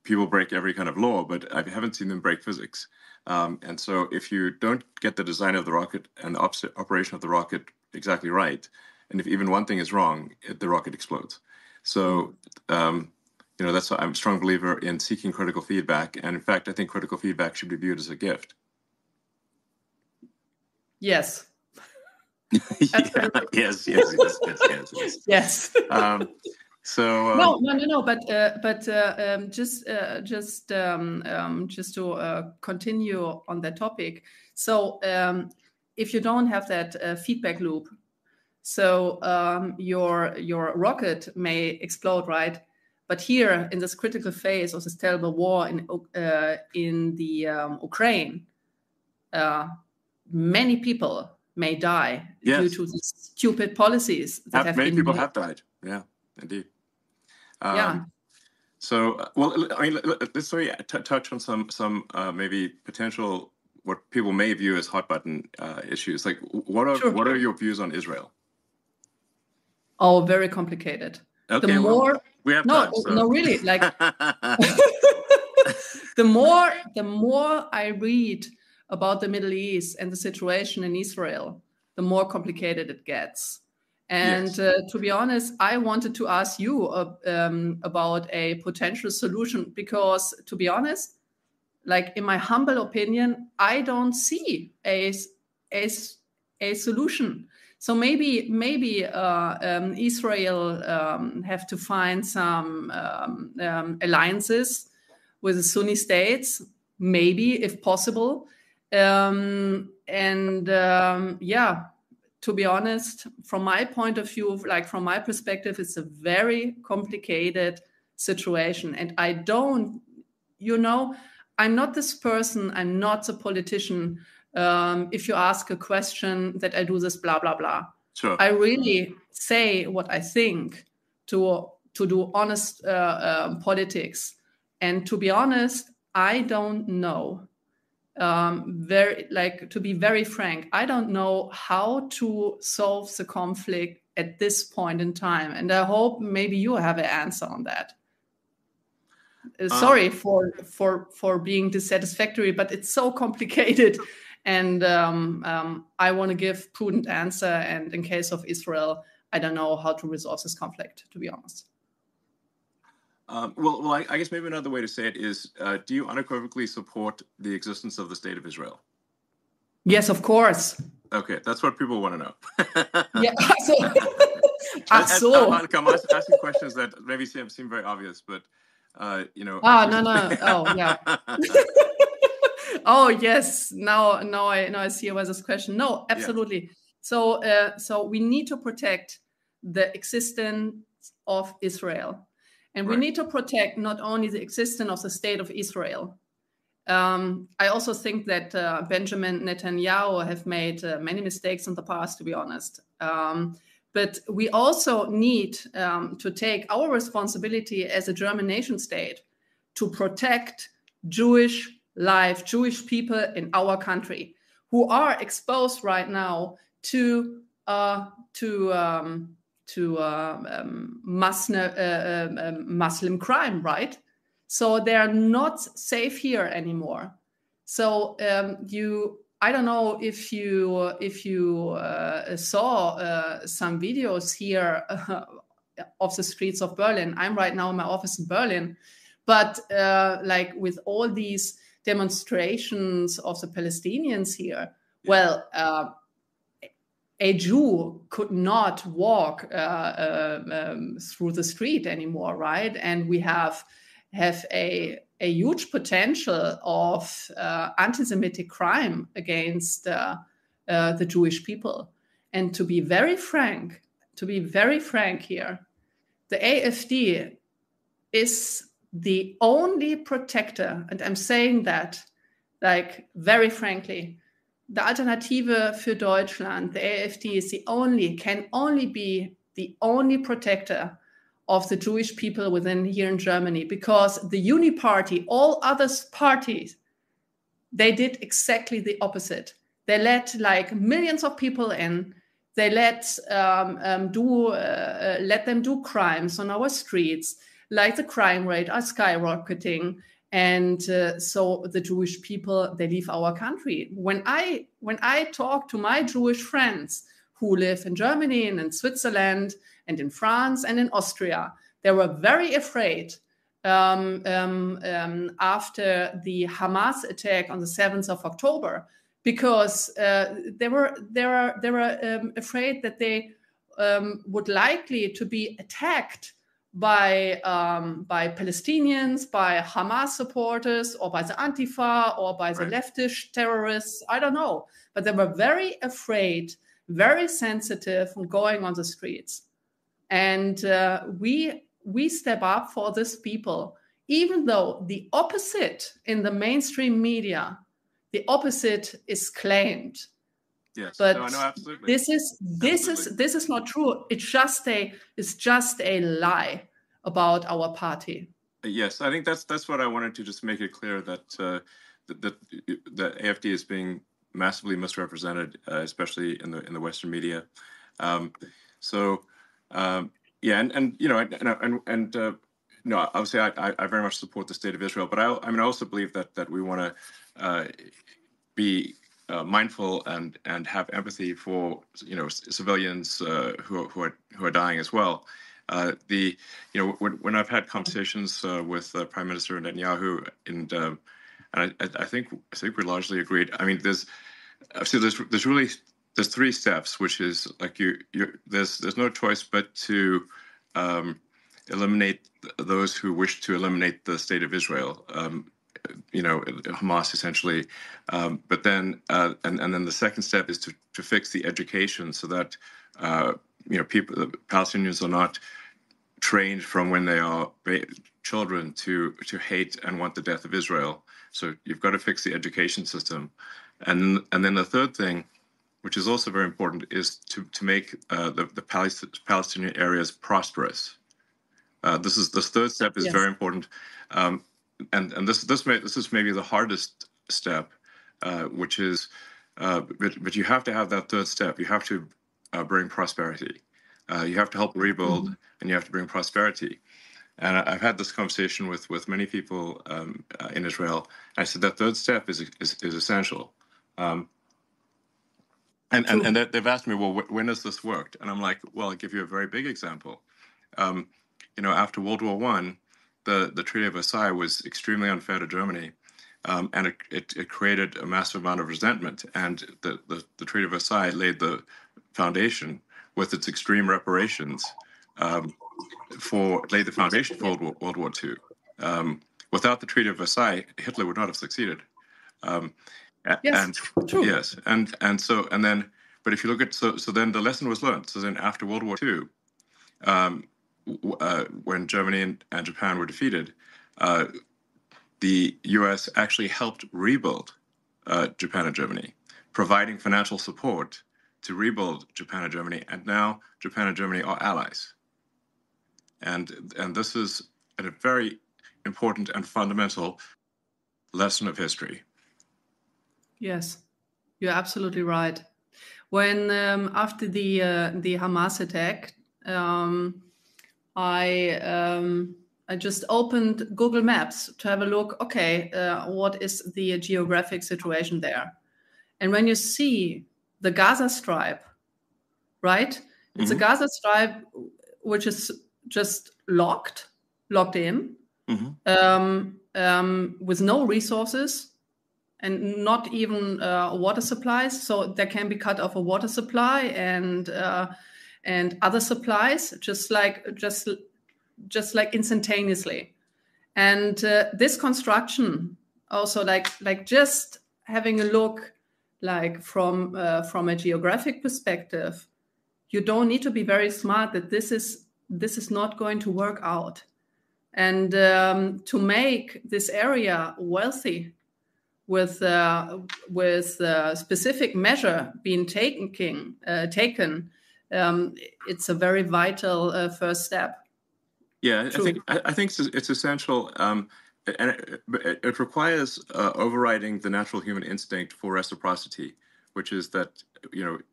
people break every kind of law, but I haven't seen them break physics. And so if you don't get the design of the rocket and the operation of the rocket exactly right, and if even one thing is wrong, the rocket explodes. So, that's why I'm a strong believer in seeking critical feedback. And in fact, I think critical feedback should be viewed as a gift. Yes. Yes. Yes. So no. But just to continue on that topic. So if you don't have that feedback loop, so your rocket may explode, right? But here in this critical phase of this terrible war in the Ukraine, many people may die due to these stupid policies that have many been people made. have died. Yeah, indeed. So, I mean, let's touch on some maybe potential what people may view as hot button issues. Like, what are your views on Israel? Oh, very complicated. Okay, the more we have time, no, really, like the more I read about the Middle East and the situation in Israel, the more complicated it gets. And to be honest, I wanted to ask you about a potential solution, because to be honest, like in my humble opinion, I don't see a solution. So maybe Israel have to find some alliances with the Sunni states, maybe if possible. To be honest, from my point of view, like from my perspective, it's a very complicated situation. And I don't, I'm not this person, I'm not a politician. If you ask a question that I do this, blah, blah, blah. Sure. I really say what I think to do honest politics. And to be honest, I don't know. To be very frank, I don't know how to solve the conflict at this point in time, and I hope maybe you have an answer on that. Sorry for being dissatisfactory, but it's so complicated, and I want to give prudent answer. And in case of Israel, I don't know how to resolve this conflict, to be honest. I guess maybe another way to say it is, do you unequivocally support the existence of the State of Israel? Yes, of course. Okay, that's what people want to know. Yeah, I'm asking questions that maybe seem very obvious, but You know. No. Oh, yeah. Oh, yes. Now I see where this question. No, absolutely. Yeah. So we need to protect the existence of Israel, and we need to protect not only the existence of the state of Israel. I also think that Benjamin Netanyahu have made many mistakes in the past, to be honest. But we also need to take our responsibility as a German nation state to protect Jewish life, Jewish people in our country who are exposed right now to Muslim crime, right? So they are not safe here anymore. So I don't know if you saw some videos here of the streets of Berlin. I'm right now in my office in Berlin, but like with all these demonstrations of the Palestinians here, well, a Jew could not walk through the street anymore, right? And we have a huge potential of anti-Semitic crime against the Jewish people. And to be very frank here, the AfD is the only protector, and I'm saying that like very frankly, the Alternative für Deutschland, the AfD, can only be the only protector of the Jewish people within here in Germany, because the Uni-Party, all other parties, they did exactly the opposite. They let like millions of people in. They let them do crimes on our streets, like the crime rate are skyrocketing. And so the Jewish people, they leave our country. When I talk to my Jewish friends who live in Germany and in Switzerland and in France and in Austria, they were very afraid after the Hamas attack on the 7th of October, because they were afraid that they would likely to be attacked by Palestinians, by Hamas supporters, or by the Antifa, or by the leftist terrorists. I don't know. But they were very afraid, very sensitive from going on the streets. And we step up for these people, even though the opposite in the mainstream media, the opposite is claimed. Yes, but no, absolutely. This is not true. It's just a lie about our party. Yes, I think that's what I wanted to just make it clear, that the AfD is being massively misrepresented, especially in the Western media. Obviously I very much support the state of Israel, but I also believe that we want to be mindful and have empathy for civilians who are dying as well. When I've had conversations with Prime Minister Netanyahu, and I think we're largely agreed. I mean, there's three steps, which is like there's no choice but to eliminate those who wish to eliminate the state of Israel. Hamas essentially, but then and then the second step is to fix the education, so that the Palestinians are not trained from when they are children to hate and want the death of Israel. So you've got to fix the education system, and then the third thing, which is also very important, is to make the Palestinian areas prosperous. This third step is very important. And this is maybe the hardest step, which is, but you have to have that third step. You have to bring prosperity. You have to help rebuild, and you have to bring prosperity. And I've had this conversation with many people in Israel. I said that third step is essential. And they've asked me, well, when has this worked? And I'm like, well, I'll give you a very big example. After World War I, the Treaty of Versailles was extremely unfair to Germany, and it created a massive amount of resentment. And the Treaty of Versailles laid the foundation with its extreme reparations laid the foundation for World War II. Without the Treaty of Versailles, Hitler would not have succeeded. Yes, true. Yes, but if you look at then the lesson was learned. So then after World War II, when Germany and Japan were defeated, the U.S. actually helped rebuild Japan and Germany, providing financial support to rebuild Japan and Germany, and now Japan and Germany are allies. And this is a very important and fundamental lesson of history. Yes, you're absolutely right. When after the Hamas attack, I just opened Google Maps to have a look. Okay, what is the geographic situation there? And when you see the Gaza Strip, right? It's a Gaza Strip which is just locked in, with no resources and not even water supplies. So there can be cut off a water supply and other supplies, just like instantaneously. And this construction also, like just having a look, like from a geographic perspective, you don't need to be very smart that this is not going to work out. And to make this area wealthy with specific measure being taken, it's a very vital first step. Yeah, I think it's essential, and it requires overriding the natural human instinct for reciprocity, which is that to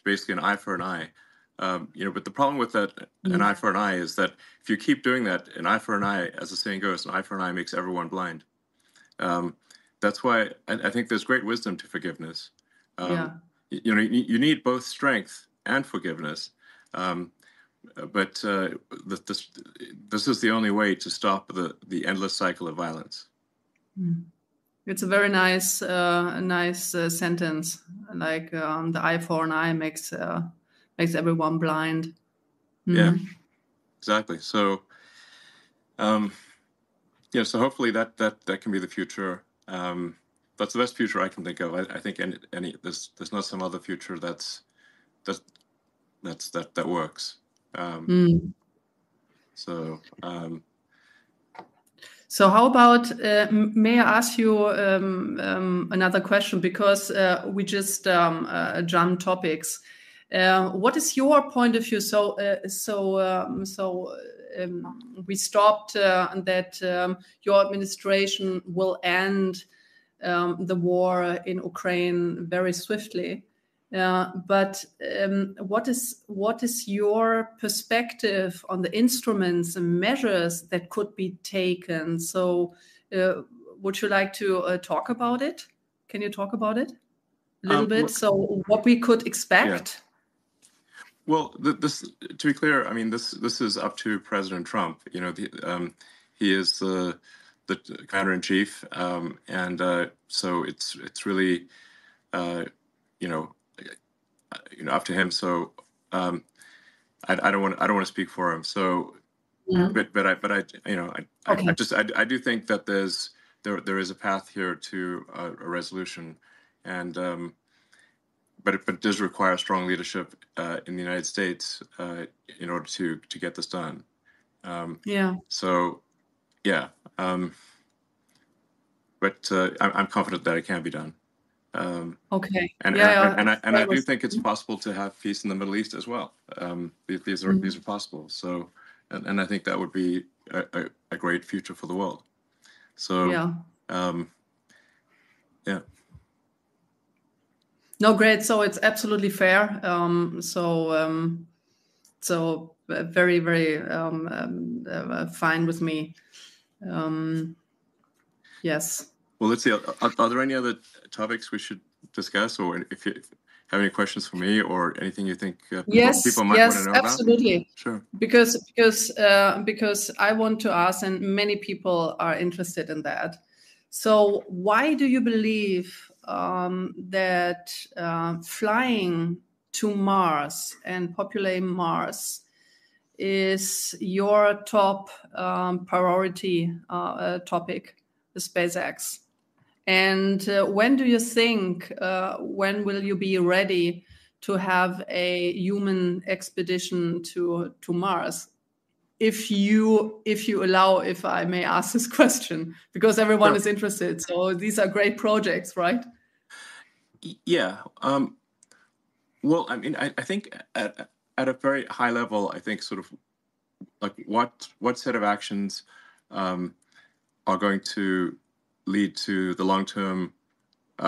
basically an eye for an eye. But the problem with that, an eye for an eye, is that if you keep doing that, an eye for an eye, as the saying goes, an eye for an eye makes everyone blind. That's why I think there's great wisdom to forgiveness. You need both strength and forgiveness. But this is the only way to stop the endless cycle of violence. It's a very nice sentence. Like the eye for an eye makes everyone blind. Yeah, exactly. So, so hopefully that can be the future. That's the best future I can think of. I think there's not some other future that works. So how about, may I ask you another question, because we just jumped topics. What is your point of view? We stopped that your administration will end the war in Ukraine very swiftly. But what is your perspective on the instruments and measures that could be taken? So would you like to talk about it? Can you talk about it a little bit? So what we could expect? Yeah. Well, to be clear, I mean, this is up to President Trump. He is the commander-in-chief, and so it's really up to him. So I don't want to speak for him. So, but I do think that there is a path here to a resolution, and but it does require strong leadership in the United States in order to get this done. So, yeah. But I'm confident that it can be done. Okay. And I do think it's possible to have peace in the Middle East as well. These are possible. So, and I think that would be a great future for the world. So, yeah. No, great. So it's absolutely fair. So very, very fine with me. Yes. Well, let's see. Are there any other topics we should discuss, or if you have any questions for me, or anything you think people might want to know absolutely. about? Sure. Because I want to ask, and many people are interested in that. So why do you believe that flying to Mars and populating Mars is your top priority topic, the SpaceX? And when do you think, when will you be ready to have a human expedition to Mars? If you allow, if I may ask this question, because everyone is interested. So these are great projects, right? Yeah. Well, I mean, I think at a very high level, I think sort of like what set of actions are going to lead to the long-term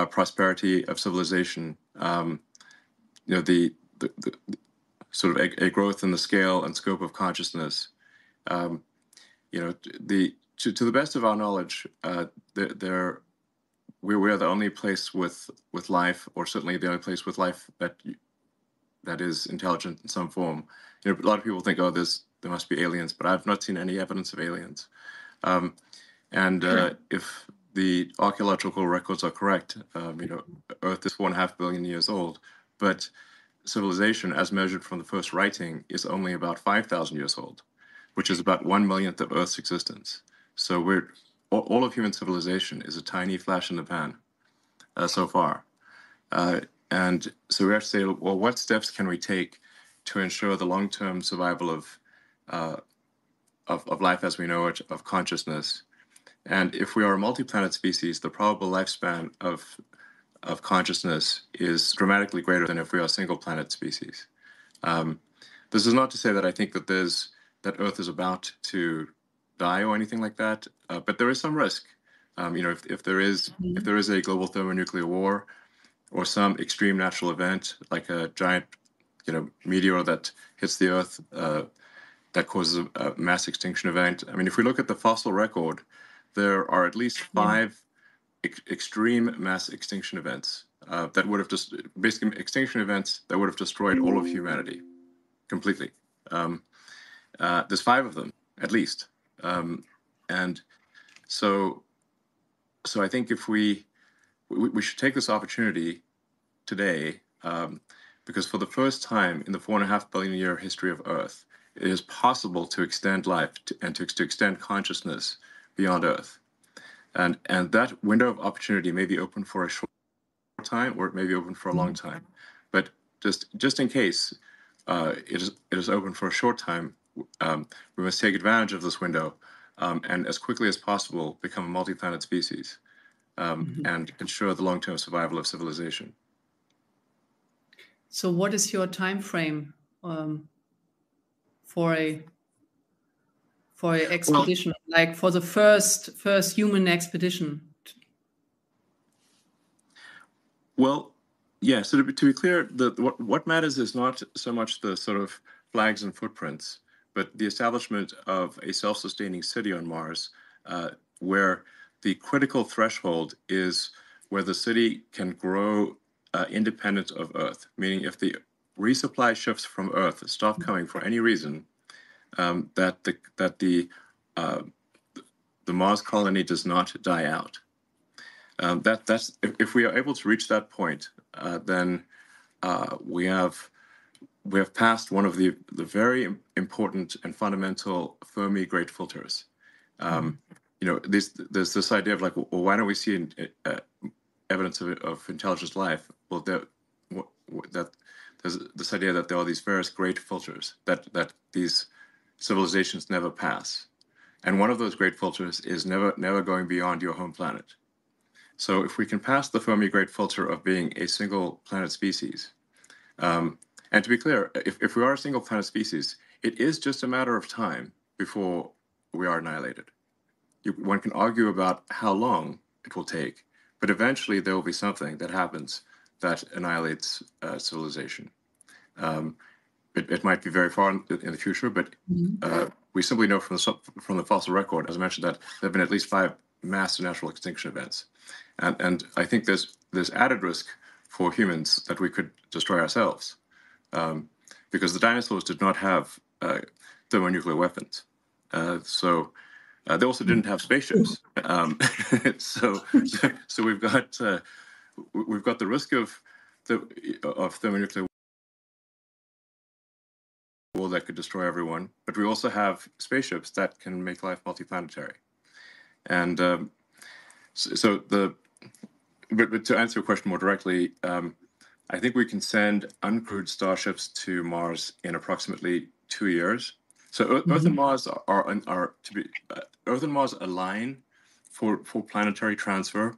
prosperity of civilization. The sort of a growth in the scale and scope of consciousness. To the best of our knowledge, we are the only place with life, or certainly the only place with life that is intelligent in some form. A lot of people think, oh, there must be aliens, but I've not seen any evidence of aliens. If the archaeological records are correct, Earth is 4.5 billion years old, but civilization, as measured from the first writing, is only about 5,000 years old, which is about 1/1,000,000th of Earth's existence. So all of human civilization is a tiny flash in the pan so far. And so we have to say, well, what steps can we take to ensure the long-term survival of life as we know it, of consciousness? And if we are a multi-planet species, the probable lifespan of consciousness is dramatically greater than if we are a single-planet species. This is not to say that I think that Earth is about to die or anything like that, but there is some risk. If there is a global thermonuclear war or some extreme natural event like a giant, meteor that hits the Earth that causes a mass extinction event. I mean, if we look at the fossil record, there are at least 5 extreme mass extinction events that would have just basically extinction events that would have destroyed all of humanity completely. There's 5 of them at least, and so I think if we should take this opportunity today, because for the first time in the 4.5 billion year history of Earth, it is possible to extend life and to extend consciousness beyond Earth. And that window of opportunity may be open for a short time, or it may be open for a long time. But just in case it is open for a short time, we must take advantage of this window and as quickly as possible become a multi-planet species and ensure the long-term survival of civilization. So what is your time frame for a expedition, like for the first human expedition? Well, yeah. So to be clear, what matters is not so much the sort of flags and footprints, but the establishment of a self-sustaining city on Mars, where the critical threshold is where the city can grow independent of Earth. Meaning, if the resupply ships from Earth stop coming for any reason, that the Mars colony does not die out. That's if we are able to reach that point, then we have passed one of the very important and fundamental Fermi great filters. There's this idea of like, well, why don't we see evidence of intelligent life? Well, that there's this idea that there are these various great filters that these civilizations never pass, and one of those great filters is never going beyond your home planet. So if we can pass the Fermi great filter of being a single planet species, and to be clear, if we are a single planet species, it is just a matter of time before we are annihilated. One can argue about how long it will take, but eventually there will be something that happens that annihilates civilization. It might be very far in the future, but we simply know from the fossil record, as I mentioned, that there have been at least 5 mass natural extinction events. And I think there's added risk for humans that we could destroy ourselves, because the dinosaurs did not have thermonuclear weapons. So they also didn't have spaceships. So we've got the risk of thermonuclear war evil that could destroy everyone, but we also have spaceships that can make life multiplanetary. And but to answer your question more directly, I think we can send uncrewed starships to Mars in approximately 2 years. So Earth and Mars Earth and Mars align for planetary transfer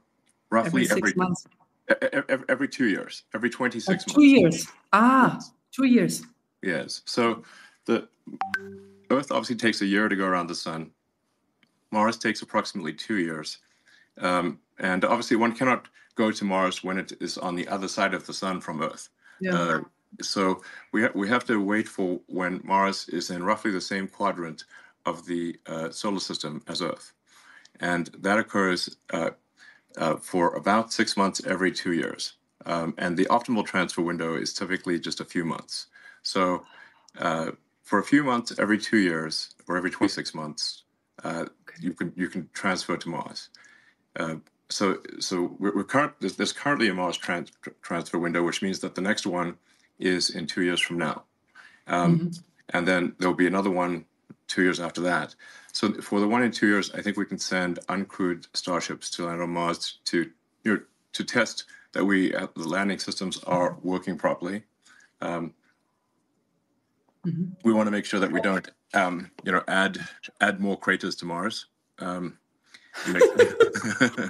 roughly every 6 months. Every 2 years, every 26 months. 2 years. Yes. 2 years. Yes. So the Earth obviously takes a year to go around the sun. Mars takes approximately 2 years. And obviously one cannot go to Mars when it is on the other side of the sun from Earth. Yeah. So we have to wait for when Mars is in roughly the same quadrant of the solar system as Earth. And that occurs for about 6 months every 2 years. And the optimal transfer window is typically just a few months. So for a few months every 2 years or every 26 months, you can transfer to Mars. So there's currently a Mars transfer window, which means that the next one is in 2 years from now, and then there'll be another one 2 years after that. So for the one in 2 years, I think we can send uncrewed starships to land on Mars to test that the landing systems are working properly. We want to make sure that we don't add more craters to Mars.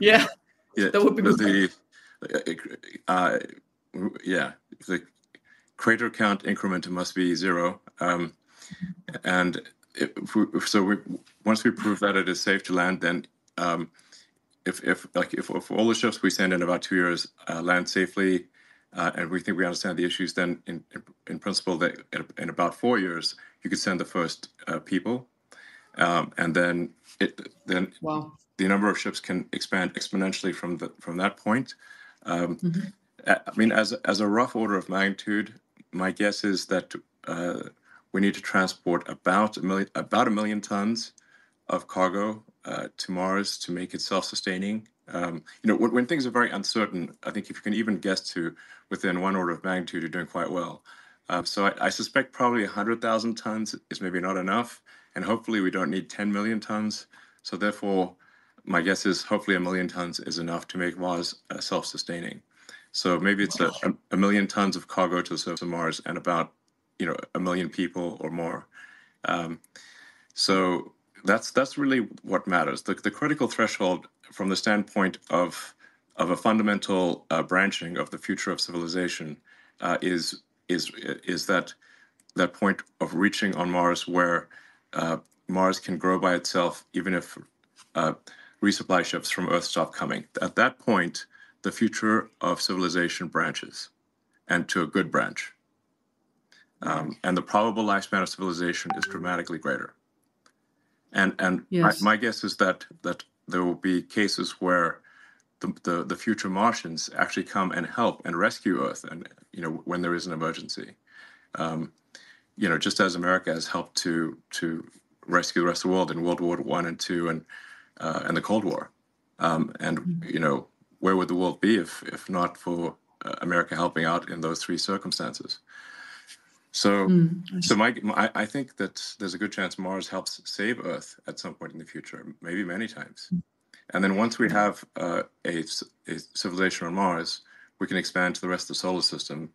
Yeah, that would be good. The crater count increment must be 0, and once we prove that it is safe to land, then if all the ships we send in about 2 years land safely, and we think we understand the issues, then in principle that in about 4 years you could send the first people, and then Wow. the number of ships can expand exponentially from that point. I mean, as a rough order of magnitude, my guess is that we need to transport about a million tons of cargo to Mars to make it self-sustaining. When things are very uncertain, I think if you can even guess to within one order of magnitude, you're doing quite well. So I suspect probably 100,000 tons is maybe not enough, and hopefully we don't need 10 million tons. So therefore, my guess is hopefully 1 million tons is enough to make Mars self-sustaining. So maybe it's a million tons of cargo to the surface of Mars and about 1 million people or more. So that's really what matters. The critical threshold from the standpoint of a fundamental branching of the future of civilization is that point of reaching on Mars where Mars can grow by itself even if resupply ships from Earth stop coming. At that point, the future of civilization branches, and to a good branch. And the probable lifespan of civilization is dramatically greater. And Yes. my guess is that there will be cases where the future Martians actually come and help and rescue Earth, and when there is an emergency. Just as America has helped to rescue the rest of the world in World War I and II and the Cold War. Where would the world be if not for America helping out in those 3 circumstances? So I think that there's a good chance Mars helps save Earth at some point in the future, maybe many times. And then once we have a civilization on Mars, we can expand to the rest of the solar system,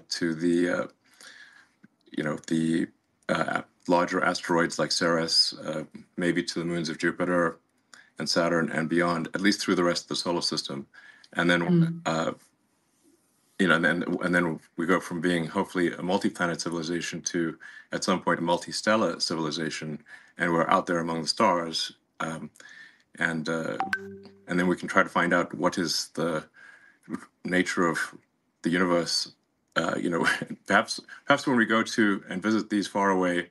to the larger asteroids like Ceres, maybe to the moons of Jupiter and Saturn and beyond, at least through the rest of the solar system. And then and then we go from being hopefully a multi-planet civilization to at some point a multi-stellar civilization, and we're out there among the stars, and then we can try to find out what is the nature of the universe. Perhaps when we go to and visit these faraway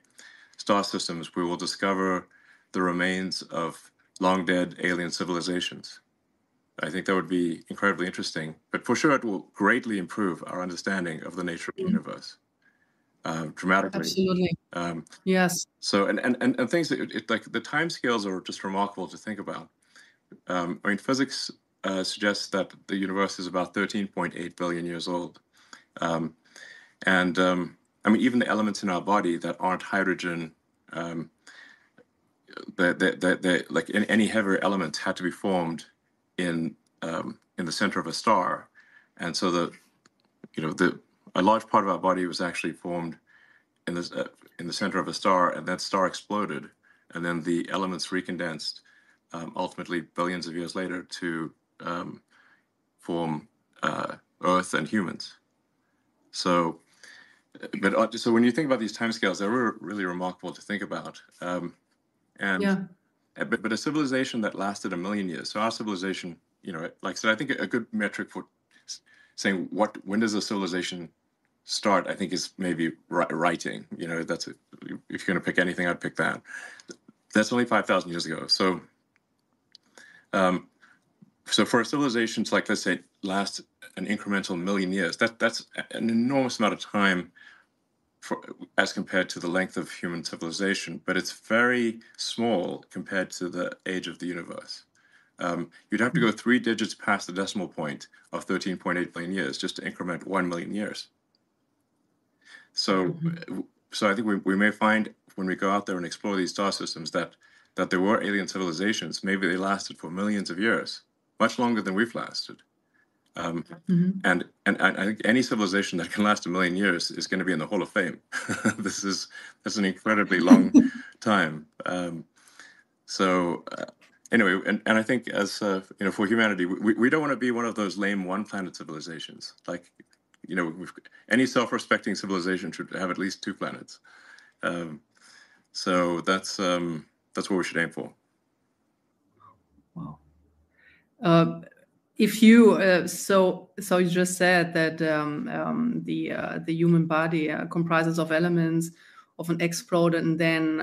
star systems, we will discover the remains of long dead alien civilizations. I think that would be incredibly interesting, but for sure it will greatly improve our understanding of the nature of the universe, dramatically. Absolutely. Yes. So and things that like the time scales are just remarkable to think about. Physics suggests that the universe is about 13.8 billion years old, and I mean, even the elements in our body that aren't hydrogen, like any heavier elements had to be formed in the center of a star, and so a large part of our body was actually formed in the center of a star, and that star exploded, and then the elements recondensed, ultimately billions of years later to form Earth and humans. So when you think about these timescales, they're really remarkable to think about. But a civilization that lasted 1 million years. So our civilization, like I said, I think a good metric for saying when does a civilization start, I think, is maybe writing. If you're going to pick anything, I'd pick that. That's only 5,000 years ago. So for a civilization to, like, let's say, last an incremental 1 million years, that's an enormous amount of time as compared to the length of human civilization, but it's very small compared to the age of the universe. You'd have to go 3 digits past the decimal point of 13.8 billion years just to increment 1 million years. So I think we may find when we go out there and explore these star systems that there were alien civilizations. Maybe they lasted for millions of years, much longer than we've lasted. And I think any civilization that can last 1 million years is going to be in the Hall of Fame. That's an incredibly long time. Anyway, and I think as for humanity, we don't want to be one of those lame one-planet civilizations. Like, any self-respecting civilization should have at least 2 planets. So that's what we should aim for. Wow. If you so you just said that the human body comprises of elements, often exploded and then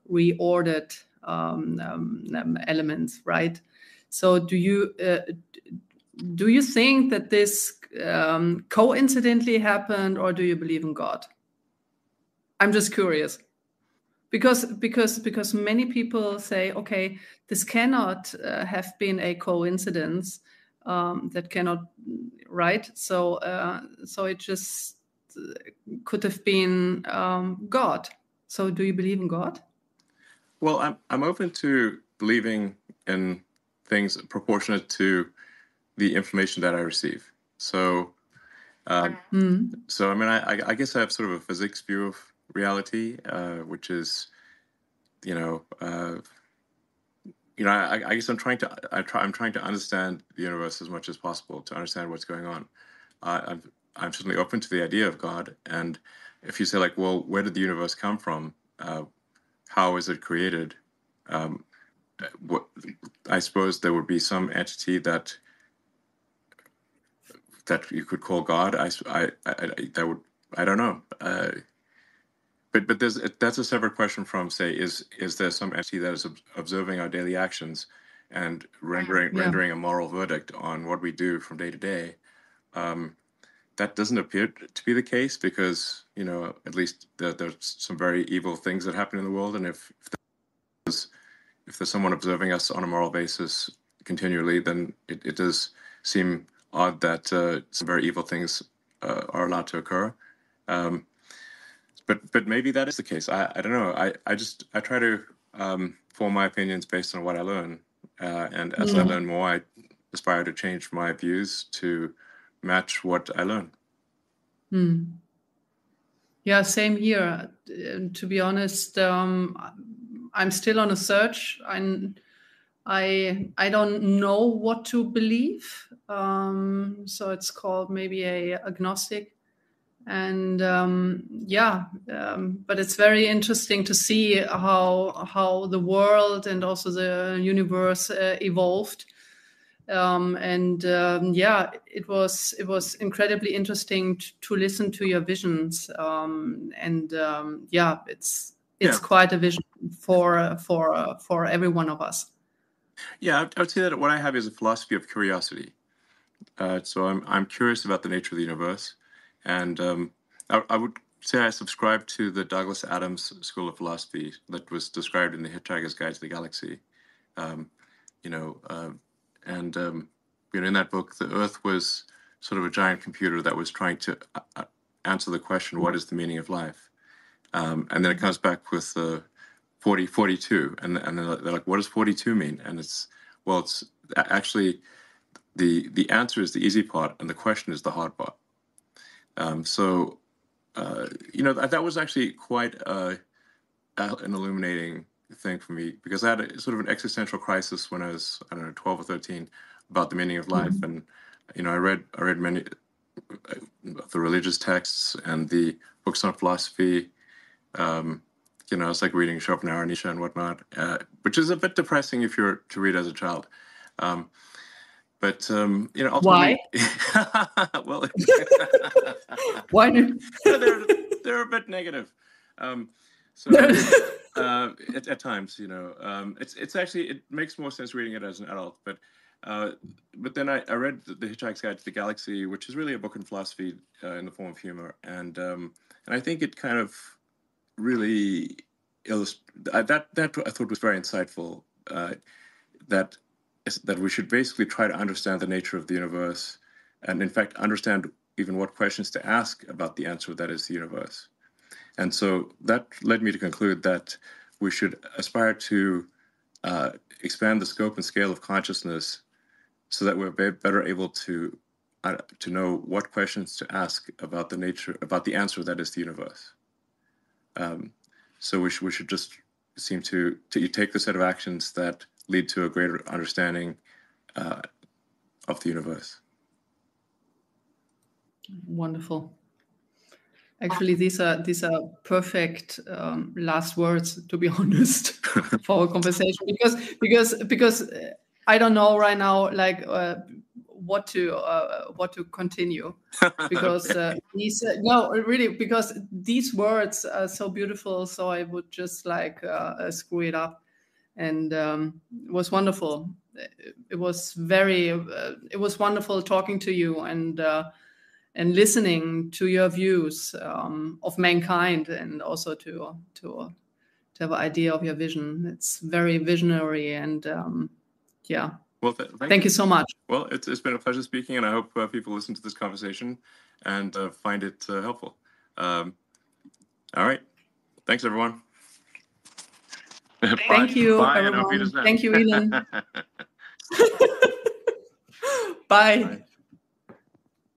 reordered elements, right? So do you think that this coincidentally happened, or do you believe in God? I'm just curious. Because many people say, okay, this cannot have been a coincidence. That cannot, right? So it just could have been God. So do you believe in God? Well, I'm open to believing in things proportionate to the information that I receive. So I mean, I guess I have sort of a physics view of reality, which is, I guess I'm trying to understand the universe as much as possible, to understand what's going on. I'm certainly open to the idea of God, and if you say, like, well, where did the universe come from? How is it created? I suppose there would be some entity that you could call God. I don't know. But that's a separate question from, say, is there some entity that is observing our daily actions and rendering a moral verdict on what we do from day to day? That doesn't appear to be the case, because at least there's some very evil things that happen in the world, and if there's someone observing us on a moral basis continually, then it does seem odd that some very evil things are allowed to occur. But maybe that is the case. I don't know. I try to form my opinions based on what I learn, and as I learn more, I aspire to change my views to match what I learn. Yeah, same here. To be honest, I'm still on a search. I don't know what to believe. So it's called maybe a agnostic. And but it's very interesting to see how the world and also the universe evolved. It was incredibly interesting to listen to your visions. It's quite a vision for every one of us. Yeah, I would say that what I have is a philosophy of curiosity. So I'm curious about the nature of the universe, and I would say I subscribe to the Douglas Adams school of philosophy that was described in the Hitchhiker's Guide to the Galaxy. In that book, the Earth was sort of a giant computer that was trying to answer the question, what is the meaning of life? And then it comes back with 42, and then they're like, what does 42 mean? And it's actually the answer is the easy part, and the question is the hard part. So that was actually quite an illuminating thing for me, because I had a sort of an existential crisis when I was, I don't know, 12 or 13, about the meaning of life. And I read many of the religious texts and the books on philosophy. It's like reading Schopenhauer, Nietzsche, and whatnot, which is a bit depressing if you're to read as a child. But ultimately, why? Well, Why do? they're a bit negative. So at times, it's actually, it makes more sense reading it as an adult. But then I read The Hitchhiker's Guide to the Galaxy, which is really a book in philosophy in the form of humor, and I think it kind of really that I thought was very insightful. That we should basically try to understand the nature of the universe, and in fact understand even what questions to ask about the answer that is the universe. And so that led me to conclude that we should aspire to expand the scope and scale of consciousness, so that we're better able to know what questions to ask about the answer that is the universe. So we should just seem to take the set of actions that lead to a greater understanding of the universe. Wonderful. Actually, these are perfect last words, to be honest, for our conversation, because I don't know right now, like what to continue, because because these words are so beautiful. So I would just like screw it up, and it was wonderful. It was wonderful talking to you and listening to your views of mankind, and also to have an idea of your vision. It's very visionary, and yeah. Well, thank you so much. Well, it's been a pleasure speaking, and I hope people listen to this conversation and find it helpful. All right. Thanks, everyone. Thank you, everyone. Thank you, Elon. Bye. Bye.